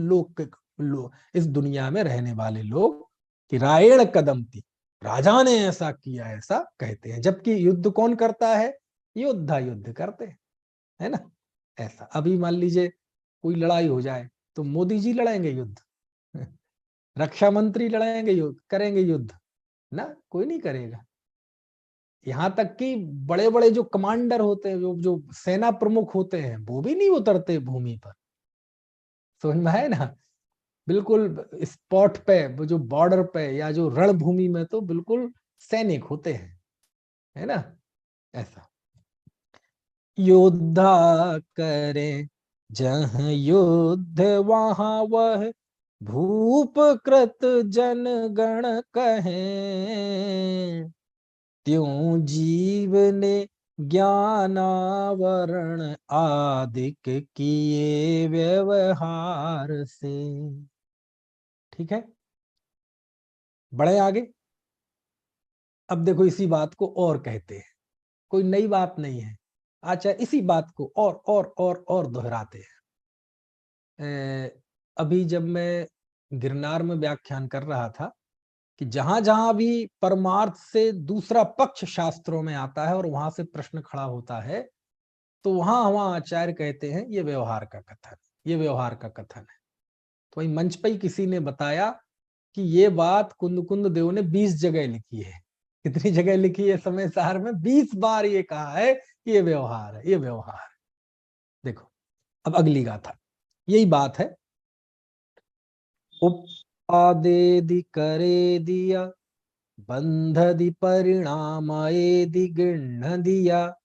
इस दुनिया में रहने वाले लोग, कि रायण कदमती, राजा ने ऐसा किया, ऐसा कहते हैं। जबकि युद्ध कौन करता है? योद्धा युद्ध करते हैं, है ना। ऐसा अभी मान लीजिए कोई लड़ाई हो जाए तो मोदी जी लड़ेंगे युद्ध, रक्षा मंत्री लड़ेंगे युद्ध, करेंगे युद्ध ना, कोई नहीं करेगा। यहाँ तक कि बड़े बड़े जो कमांडर होते हैं, जो जो सेना प्रमुख होते हैं, वो भी नहीं उतरते भूमि पर। समझ में है ना। बिल्कुल स्पॉट पे, वो जो बॉर्डर पे या जो रणभूमि में तो बिल्कुल सैनिक होते हैं, है ना। ऐसा योद्धा करे जहाँ युद्ध वहां वह भूप कृत जन गण कहें, त्यों जीव ने ज्ञानावरण आदिक किए व्यवहार से। ठीक है, बड़े आगे। अब देखो इसी बात को और कहते हैं, कोई नई बात नहीं है, आचार्य इसी बात को और दोहराते हैं। अभी जब मैं गिरनार में व्याख्यान कर रहा था कि जहां जहां भी परमार्थ से दूसरा पक्ष शास्त्रों में आता है और वहां से प्रश्न खड़ा होता है, तो वहां वहां आचार्य कहते हैं ये व्यवहार का कथन, ये व्यवहार का कथन है। तो वही मंच पर ही किसी ने बताया कि ये बात कुंद कुंद देव ने 20 जगह लिखी है। कितनी जगह लिखी है? समय सार में 20 बार ये कहा है कि ये व्यवहार है, ये व्यवहार है। देखो अब अगली गाथा, यही बात है। उपादेदि करे दिया, बंधदि परिणाम एदि गृह्ण दिया,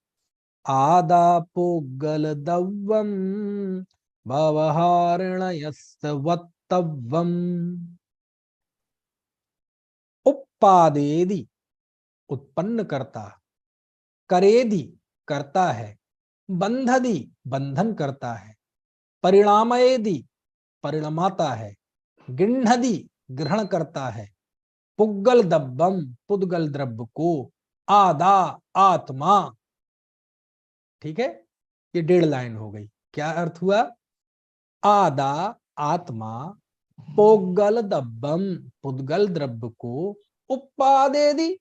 आदापोगल दव्वम भवहारणयस्तवत्तव्वम। उपादेदि उत्पन्न करता, करेदि करता है, बंधदि बंधन करता है, परिणामयदि परिणमाता है, गृह्णदि ग्रहण करता है, पुग्गल दब्बम पुद्गल द्रव्य को, आदा आत्मा। ठीक है, ये 1.5 लाइन हो गई। क्या अर्थ हुआ? आदा आत्मा, पोगल दब्बम पुद्गल द्रव्य को, उपादेदि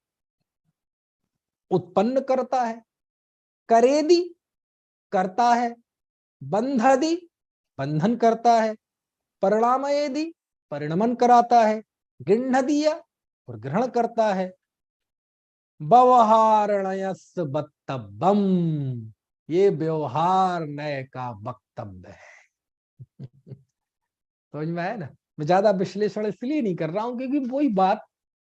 उत्पन्न करता है, करेदि करता है, बंधदि बंधन करता है, परिणामयदि परिणमन कराता है, गृह्णदीय और ग्रहण करता है, व्यवहारणयस वक्तव्यम, ये व्यवहार नय का वक्तव्य है। समझ में आया ना। मैं ज्यादा विश्लेषण इसलिए नहीं कर रहा हूं क्योंकि वही बात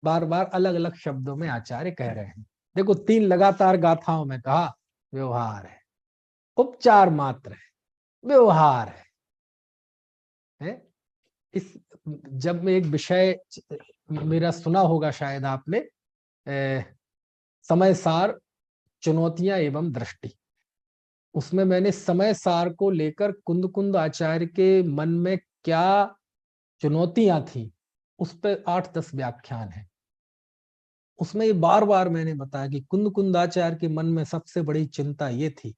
बार बार अलग अलग शब्दों में आचार्य कह रहे हैं। देखो 3 लगातार गाथाओं में कहा व्यवहार है, उपचार मात्र है, व्यवहार है? इस जब मैं एक विषय मेरा सुना होगा शायद आपने, समय सार चुनौतियां एवं दृष्टि, उसमें मैंने समय सार को लेकर कुंद कुंद आचार्य के मन में क्या चुनौतियां थी उस पर 8-10 व्याख्यान है। उसमें ये बार बार मैंने बताया कि कुंद कुंदाचार्य के मन में सबसे बड़ी चिंता ये थी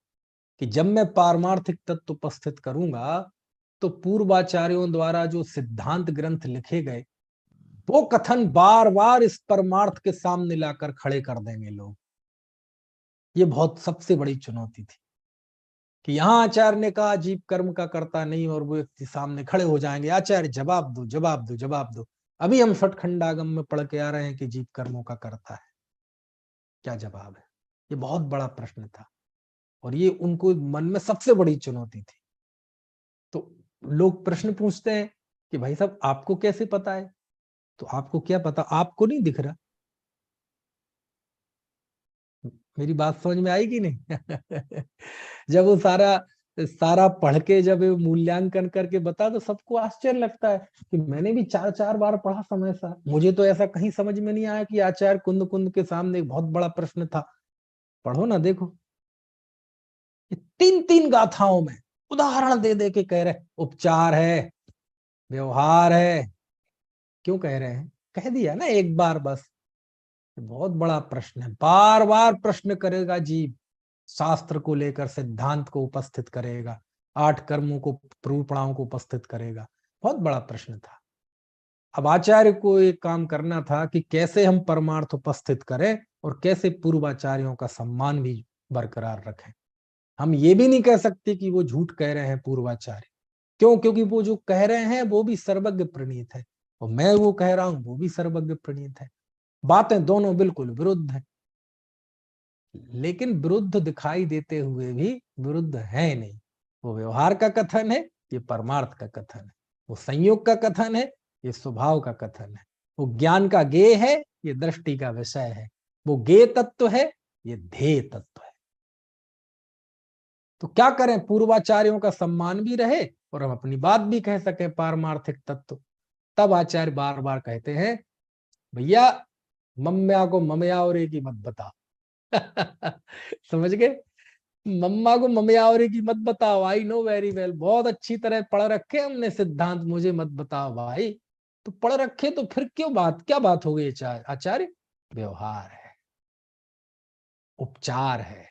कि जब मैं पारमार्थिक तत्व उपस्थित करूंगा तो पूर्वाचार्यों द्वारा जो सिद्धांत ग्रंथ लिखे गए वो कथन बार बार इस परमार्थ के सामने लाकर खड़े कर देंगे लोग। ये बहुत सबसे बड़ी चुनौती थी कि यहाँ आचार्य ने कहा जीव कर्म का करता नहीं, और वो व्यक्ति सामने खड़े हो जाएंगे, आचार्य जवाब दो जवाब दो जवाब दो। अभी हम षटखंडागम में पढ़ के आ रहे हैं कि जीव कर्मों का करता है, क्या जवाब है? ये बहुत बड़ा प्रश्न था और ये उनको मन में सबसे बड़ी चुनौती थी। तो लोग प्रश्न पूछते हैं कि भाई साहब आपको कैसे पता है? तो आपको क्या पता, आपको नहीं दिख रहा। मेरी बात समझ में आई कि नहीं? जब वो सारा सारा पढ़ के जब मूल्यांकन करके बता तो सबको आश्चर्य लगता है कि मैंने भी 4-4 बार पढ़ा समय सा, मुझे तो ऐसा कहीं समझ में नहीं आया कि आचार्य कुंद कुंद के सामने एक बहुत बड़ा प्रश्न था। पढ़ो ना, देखो 3-3 गाथाओं में उदाहरण दे दे के कह रहे उपचार है, व्यवहार है। क्यों कह रहे हैं? कह दिया ना एक बार बस। बहुत बड़ा प्रश्न है, बार बार प्रश्न करेगा जीव, शास्त्र को लेकर सिद्धांत को उपस्थित करेगा, 8 कर्मों को, रूपणाओं को उपस्थित करेगा। बहुत बड़ा प्रश्न था। अब आचार्य को एक काम करना था कि कैसे हम परमार्थ उपस्थित करें और कैसे पूर्वाचार्यों का सम्मान भी बरकरार रखें। हम ये भी नहीं कह सकते कि वो झूठ कह रहे हैं पूर्वाचार्य। क्यों? क्योंकि वो जो कह रहे हैं वो भी सर्वज्ञ प्रणीत है, और मैं वो कह रहा हूं वो भी सर्वज्ञ प्रणीत है। बातें दोनों बिल्कुल विरुद्ध है, लेकिन विरुद्ध दिखाई देते हुए भी विरुद्ध है नहीं। वो व्यवहार का कथन है, ये परमार्थ का कथन है। वो संयोग का कथन है, ये स्वभाव का कथन है। वो ज्ञान का गेय है, ये दृष्टि का विषय है। वो गेय तत्व है, ये ध्येय तत्व है। तो क्या करें, पूर्वाचार्यों का सम्मान भी रहे और हम अपनी बात भी कह सके पारमार्थिक तत्व। तब आचार्य बार बार कहते हैं, भैया मम्या को ममयावरे की मत बता। समझ गए? मम्मा को ममयावरे की मत बताओ। आई नो वेरी वेल, बहुत अच्छी तरह पढ़ रखे हमने सिद्धांत, मुझे मत बताओ भाई। तो पढ़ रखे तो फिर क्यों बात, क्या बात हो गई आचार्य? व्यवहार है, उपचार है।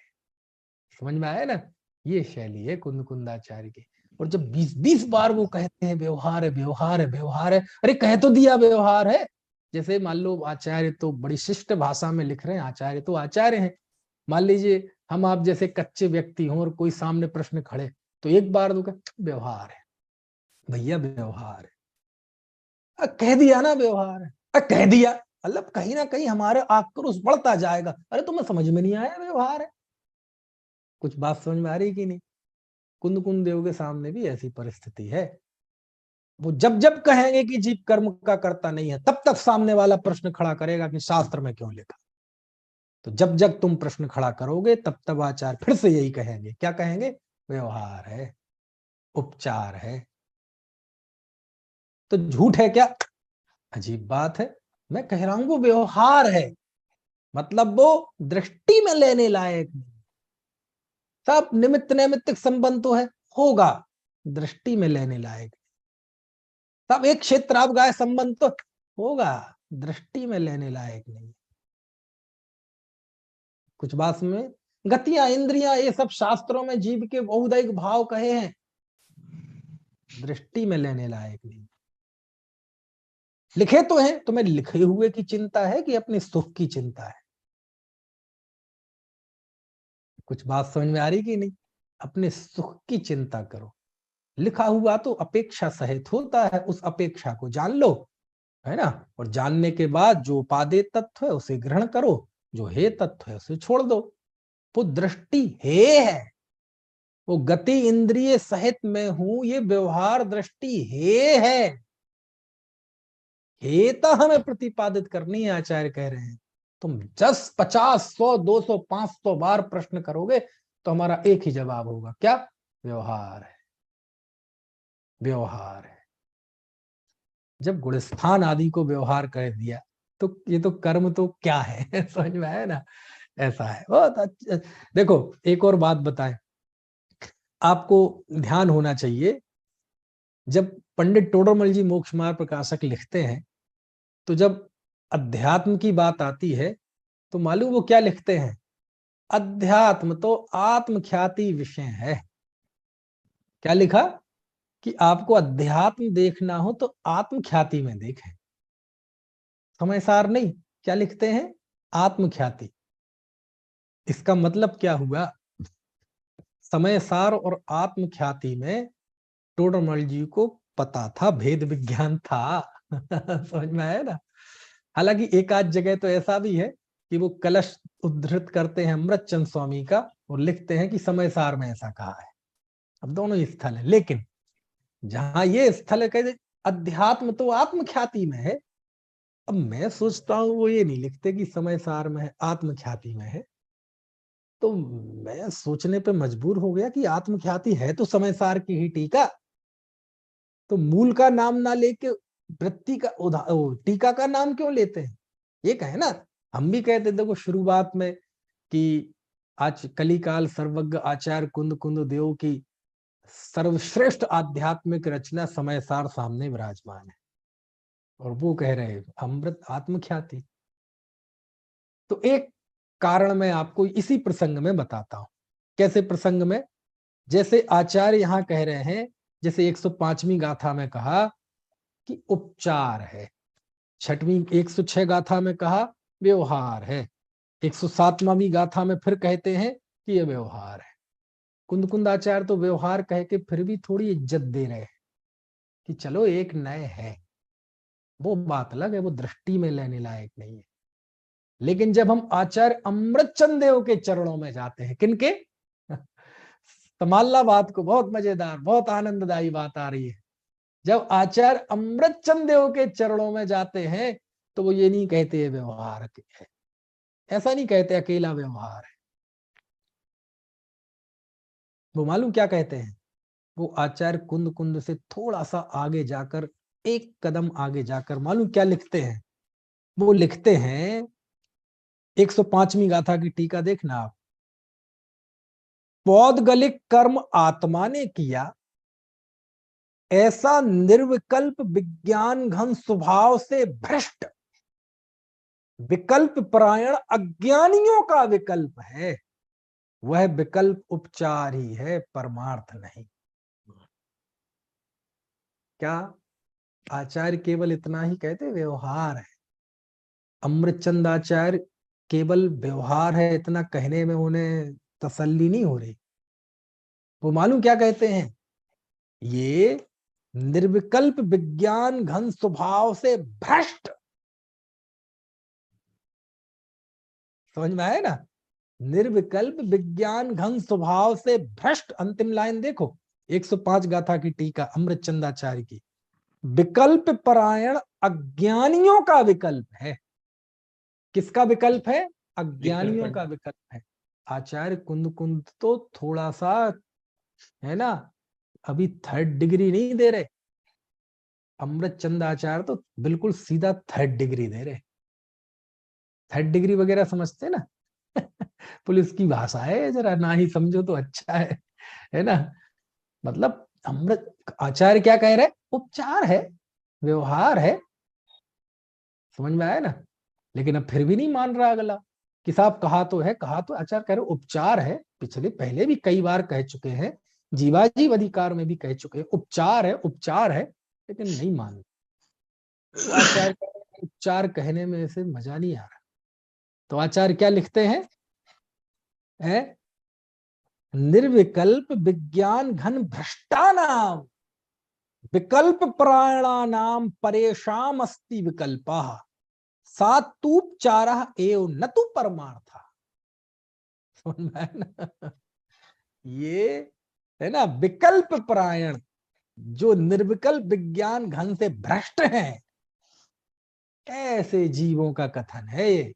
समझ में आया ना? ये शैली है कुंदकुंदाचार्य की। और जब 20-20 बार वो कहते हैं व्यवहार है, व्यवहार है, व्यवहार है, अरे कह तो दिया व्यवहार है। जैसे मान लो आचार्य तो बड़ी शिष्ट भाषा में लिख रहे हैं, आचार्य तो आचार्य हैं। मान लीजिए हम आप जैसे कच्चे व्यक्ति हों और कोई सामने प्रश्न खड़े, तो एक बार तो व्यवहार है भैया, व्यवहार है। कह दिया ना व्यवहार है, कह दिया, मतलब कहीं ना कहीं हमारे आक्रोश बढ़ता जाएगा। अरे तुम्हें समझ में नहीं आया व्यवहार है? कुछ बात समझ में आ रही कि नहीं? कुंद देव के सामने भी ऐसी परिस्थिति है। वो जब जब कहेंगे कि जीव कर्म का कर्ता नहीं है, तब तक सामने वाला प्रश्न खड़ा करेगा कि शास्त्र में क्यों लिखा। तो जब जब तुम प्रश्न खड़ा करोगे तब तब आचार्य फिर से यही कहेंगे। क्या कहेंगे? व्यवहार है, उपचार है। तो झूठ है क्या? अजीब बात है। मैं कह रहा हूं वो व्यवहार है, मतलब वो दृष्टि में लेने लायक नहीं। सब निमित्त नैमित्तिक संबंध तो है, होगा, दृष्टि में लेने लायक। सब एक क्षेत्र आप गाय संबंध तो होगा, दृष्टि में लेने लायक नहीं। कुछ बात में गतियां, इंद्रियां, ये सब शास्त्रों में जीव के बहुदैहिक भाव कहे हैं, दृष्टि में लेने लायक नहीं। लिखे तो हैं, तुम्हें लिखे हुए की चिंता है कि अपने सुख की चिंता है? कुछ बात समझ में आ रही कि नहीं? अपने सुख की चिंता करो। लिखा हुआ तो अपेक्षा सहित होता है, उस अपेक्षा को जान लो, है ना? और जानने के बाद जो उपादेय तत्व है उसे ग्रहण करो, जो हे तत्व है उसे छोड़ दो। वो दृष्टि है। वो गति इंद्रिय सहित मैं हूं, ये व्यवहार दृष्टि है। हेता हमें प्रतिपादित करनी है, आचार्य कह रहे हैं। तुम 10, 50, 100, 200, 500 बार प्रश्न करोगे तो हमारा एक ही जवाब होगा, क्या? व्यवहार है, व्यवहार है। जब गुणस्थान आदि को व्यवहार कर दिया तो ये तो कर्म तो क्या है? समझ में आया ना? ऐसा है, बहुत अच्छा। देखो एक और बात बताएं, आपको ध्यान होना चाहिए। जब पंडित टोडरमल जी मोक्ष मार्ग प्रकाशक लिखते हैं, तो जब अध्यात्म की बात आती है तो मालूम वो क्या लिखते हैं? अध्यात्म तो आत्मख्याति विषय है। क्या लिखा? कि आपको अध्यात्म देखना हो तो आत्मख्याति में देखें, समय सार नहीं। क्या लिखते हैं? आत्मख्याति। इसका मतलब क्या हुआ? समय सार और आत्मख्याति में टोडरमल जी को पता था, भेद विज्ञान था। समझ में आया ना? हालांकि एक आध जगह तो ऐसा भी है कि वो कलश उद्धृत करते हैं अमृतचंद स्वामी का और लिखते हैं कि समय सार में ऐसा कहा है। अब दोनों ही स्थल है, लेकिन जहां ये स्थल है कहते अध्यात्म तो आत्मख्याति में है। अब मैं सोचता हूं वो ये नहीं लिखते कि समय सार में है, आत्मख्याति में है। तो मैं सोचने पे मजबूर हो गया कि आत्मख्याति है तो समय सार की ही टीका, तो मूल का नाम ना लेके वृत्ति का टीका का नाम क्यों लेते हैं? ये कहे ना। हम भी कहते देखो शुरुआत में कि आज कलिकाल सर्वज्ञ आचार्य कुंद देव की सर्वश्रेष्ठ आध्यात्मिक रचना समय सार सामने विराजमान है। और वो कह रहे अमृत आत्मख्याति। तो एक कारण मैं आपको इसी प्रसंग में बताता हूं। कैसे प्रसंग में? जैसे आचार्य यहां कह रहे हैं, जैसे 105वीं गाथा में कहा कि उपचार है, 6वीं 106 गाथा में कहा व्यवहार है, 107वीं गाथा में फिर कहते हैं कि ये व्यवहार है। कुंद कुंदाचार्य तो व्यवहार कह के फिर भी थोड़ी इज्जत दे रहे हैं कि चलो एक नए है, वो बात अलग है, वो दृष्टि में लेने लायक नहीं है। लेकिन जब हम आचार्य अमृतचंद देव के चरणों में जाते हैं, किनके? तमाल्ला बात को, बहुत मजेदार, बहुत आनंददायी बात आ रही है। जब आचार्य अमृतचंद देव के चरणों में जाते हैं तो वो ये नहीं कहते ये व्यवहार है, ऐसा नहीं कहते अकेला व्यवहार है। वो मालूम क्या कहते हैं? वो आचार्य कुंद कुंद से थोड़ा सा आगे जाकर, एक कदम आगे जाकर मालूम क्या लिखते हैं? वो लिखते हैं 105वीं गाथा की टीका देखना आप। पौद्गलिक कर्म आत्मा ने किया, ऐसा निर्विकल्प विज्ञान घन स्वभाव से भ्रष्ट विकल्प परायण अज्ञानियों का विकल्प है। वह विकल्प उपचार ही है, परमार्थ नहीं। क्या आचार्य केवल इतना ही कहते व्यवहार है? अमृतचंद आचार्य केवल व्यवहार है इतना कहने में उन्हें तसल्ली नहीं हो रही। वो मालूम क्या कहते हैं? ये निर्विकल्प विज्ञान घन स्वभाव से भ्रष्ट, समझ में आया ना? निर्विकल्प विज्ञान घन स्वभाव से भ्रष्ट। अंतिम लाइन देखो 105 गाथा की टीका अमृतचंदाचार्य की। विकल्प परायण अज्ञानियों का विकल्प है। किसका विकल्प है? अज्ञानियों का विकल्प है। आचार्य कुंद कुंद तो थोड़ा सा है ना, अभी 3rd डिग्री नहीं दे रहे। अमृतचंद आचार्य तो बिल्कुल सीधा 3rd डिग्री दे रहे। 3rd डिग्री वगैरह समझते ना? पुलिस की भाषा है, जरा ना ही समझो तो अच्छा है ना? मतलब अमृत आचार्य क्या कह रहे? उपचार है, व्यवहार है। समझ में आया ना? लेकिन अब फिर भी नहीं मान रहा अगला कि साहब कहा तो है, कहा तो आचार्य कह रहे उपचार है। पिछले पहले भी कई बार कह चुके हैं, जीवाजीव अधिकार में भी कह चुके हैं उपचार है, उपचार है, लेकिन नहीं मान। तो आचार्य उपचार कहने में ऐसे मजा नहीं आ रहा। तो आचार्य क्या लिखते हैं? निर्विकल्प विज्ञान घन भ्रष्टानाम विकल्प प्राणानाम परेशान अस्ति विकल्पा सातूपचार एव न तु परमार्थ। ये है ना विकल्प परायण, जो निर्विकल्प विज्ञान घन से भ्रष्ट हैं, ऐसे जीवों का कथन है ये,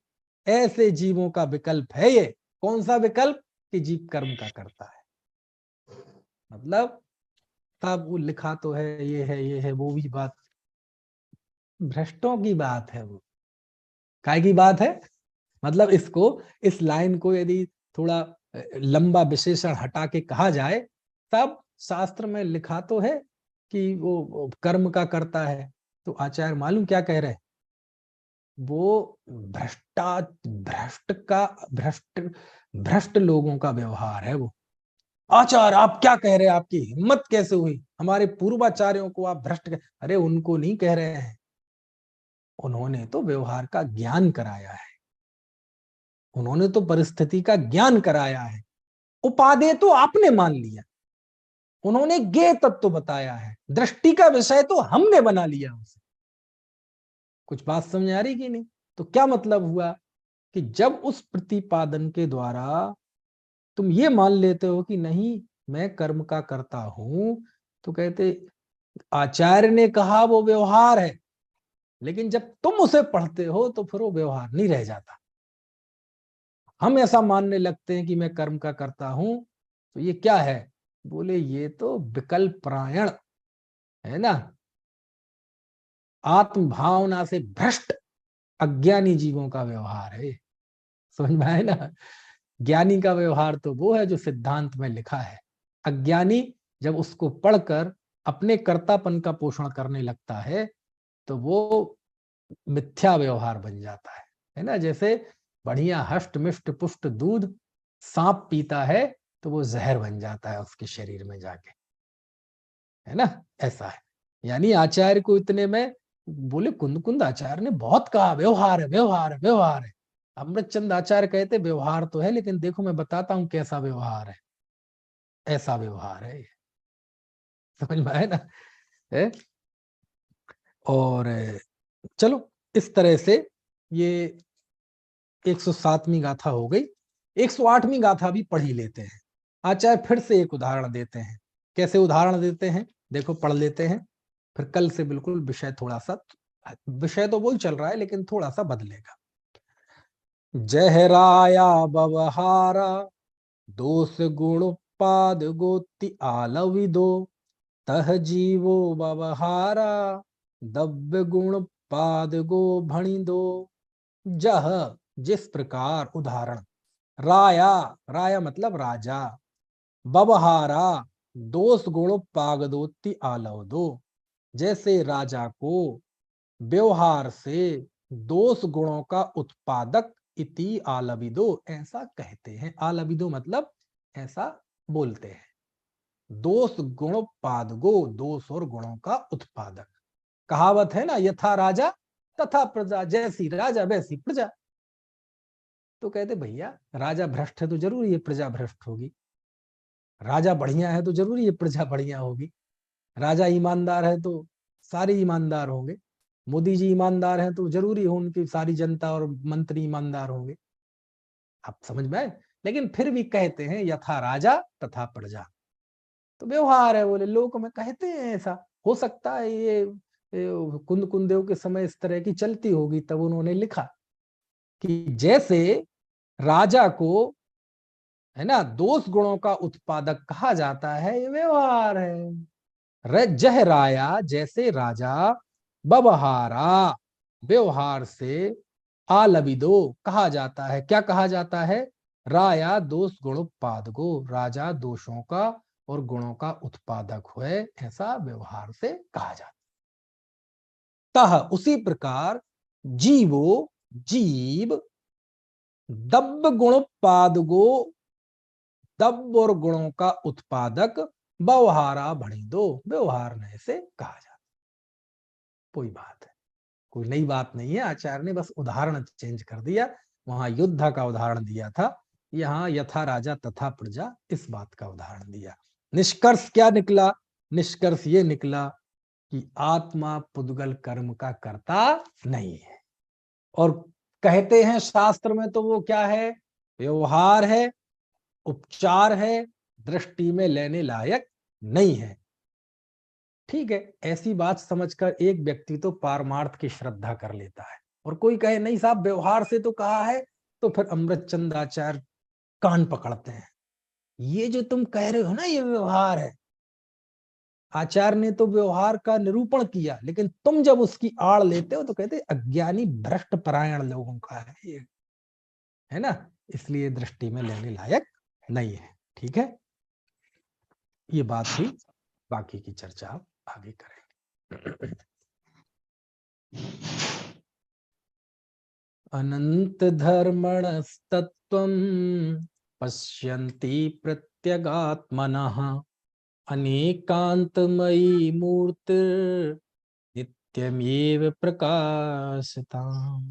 ऐसे जीवों का विकल्प है ये। कौन सा विकल्प? कि जीव कर्म का करता है। मतलब तब वो लिखा तो है, ये है, ये है, वो भी बात भ्रष्टों की बात है। वो काय की बात है? मतलब इसको, इस लाइन को यदि थोड़ा लंबा विशेषण हटा के कहा जाए, तब शास्त्र में लिखा तो है कि वो कर्म का करता है। तो आचार्य मालूम क्या कह रहे? वो भ्रष्ट लोगों का व्यवहार है वो। आचार्य आप क्या कह रहे हैं? आपकी हिम्मत कैसे हुई? हमारे पूर्वाचार्यों को आप भ्रष्ट अरे उनको नहीं कह रहे हैं, उन्होंने तो व्यवहार का ज्ञान कराया है, उन्होंने तो परिस्थिति का ज्ञान कराया है। उपादेय तो आपने मान लिया, उन्होंने ज्ञेय तत्व बताया है, दृष्टि का विषय तो हमने बना लिया उसे। कुछ बात समझ आ रही कि नहीं? तो क्या मतलब हुआ कि जब उस प्रतिपादन के द्वारा तुम ये मान लेते हो कि नहीं मैं कर्म का करता हूं, तो कहते आचार्य ने कहा वो व्यवहार है, लेकिन जब तुम उसे पढ़ते हो तो फिर वो व्यवहार नहीं रह जाता। हम ऐसा मानने लगते हैं कि मैं कर्म का करता हूं, तो ये क्या है? बोले ये तो विकल्प परायण है ना, आत्म भावना से भ्रष्ट अज्ञानी जीवों का व्यवहार है। समझ में आए ना? ज्ञानी का व्यवहार तो वो है जो सिद्धांत में लिखा है। अज्ञानी जब उसको पढ़कर अपने कर्तापन का पोषण करने लगता है, तो वो मिथ्या व्यवहार बन जाता है ना। जैसे बढ़िया हष्ट मिष्ट पुष्ट दूध सांप पीता है तो वो जहर बन जाता है उसके शरीर में जाके, है ना। ऐसा है। यानी आचार्य को इतने में बोले, कुंद आचार्य ने बहुत कहा व्यवहार है, व्यवहार है, व्यवहार है। अमृतचंद आचार्य कहते व्यवहार तो है, लेकिन देखो मैं बताता हूं कैसा व्यवहार है। ऐसा व्यवहार है, समझ में आया ना। है? और चलो इस तरह से ये 107वीं गाथा हो गई। 108वीं गाथा भी पढ़ ही लेते हैं। आचार्य फिर से एक उदाहरण देते हैं। कैसे उदाहरण देते हैं देखो, पढ़ लेते हैं, फिर कल से बिल्कुल विषय थोड़ा सा, विषय तो वही चल रहा है लेकिन थोड़ा सा बदलेगा। जहराया बवहारा दोष गुण पाद गोति आलविदो तह जीवो बवहारा दव्य गुण पाद गो भणी दो। जह जिस प्रकार, उदाहरण, राया, राया मतलब राजा, बवहारा दोष गुण पागदोति आलव दो, जैसे राजा को व्यवहार से दोष गुणों का उत्पादक इति आलविदो ऐसा कहते हैं। आलविदो मतलब ऐसा बोलते हैं। दोष गुण पादगो, दोष और गुणों का उत्पादक। कहावत है ना, यथा राजा तथा प्रजा, जैसी राजा वैसी प्रजा। तो कहते भैया राजा भ्रष्ट है तो जरूरी है प्रजा भ्रष्ट होगी, राजा बढ़िया है तो जरूरी है प्रजा बढ़िया होगी, राजा ईमानदार है तो सारे ईमानदार होंगे, मोदी जी ईमानदार हैं तो जरूरी है उनकी सारी जनता और मंत्री ईमानदार होंगे। आप समझ में आए। लेकिन फिर भी कहते हैं यथा राजा तथा प्रजा, तो व्यवहार है। बोले लोक में कहते हैं ऐसा, हो सकता है ये कुंदेव के समय इस तरह की चलती होगी, तब उन्होंने लिखा कि जैसे राजा को, है ना, दोष गुणों का उत्पादक कहा जाता है, ये व्यवहार है। जह राया जैसे राजा, बबहारा व्यवहार से, आलविदो कहा जाता है। क्या कहा जाता है? राया दोष गुण उत्पादको, राजा दोषों का और गुणों का उत्पादक है, ऐसा व्यवहार से कहा जाता है। तह उसी प्रकार, जीवो जीव, दब्ब गुण पादगो, दब्ब और गुणों का उत्पादक, व्यवहारा भणी दो, व्यवहार ने से कहा जाता। कोई बात है, कोई नई बात नहीं है। आचार्य ने बस उदाहरण चेंज कर दिया। वहां युद्ध का उदाहरण दिया था, यहाँ यथा राजा तथा प्रजा, इस बात का उदाहरण दिया। निष्कर्ष क्या निकला? निष्कर्ष ये निकला कि आत्मा पुद्गल कर्म का कर्ता नहीं है। और कहते हैं शास्त्र में तो वो क्या है? व्यवहार है, उपचार है, दृष्टि में लेने लायक नहीं है। ठीक है, ऐसी बात समझकर एक व्यक्ति तो पारमार्थ की श्रद्धा कर लेता है, और कोई कहे नहीं साहब व्यवहार से तो कहा है, तो फिर अमृतचंद आचार्य कान पकड़ते हैं। ये जो तुम कह रहे हो ना ये व्यवहार है, आचार्य ने तो व्यवहार का निरूपण किया, लेकिन तुम जब उसकी आड़ लेते हो तो कहते अज्ञानी भ्रष्ट परायण लोगों का है ये, है ना, इसलिए दृष्टि में लेने लायक नहीं है। ठीक है, ये बात हुई, बाकी की चर्चा आप आगे करेंगे। अनंत धर्मणस्तत्त्वं पश्यन्ति प्रत्यगात्मनः अनेकांतमयी मूर्तिर्नित्यमेव प्रकाशताम्।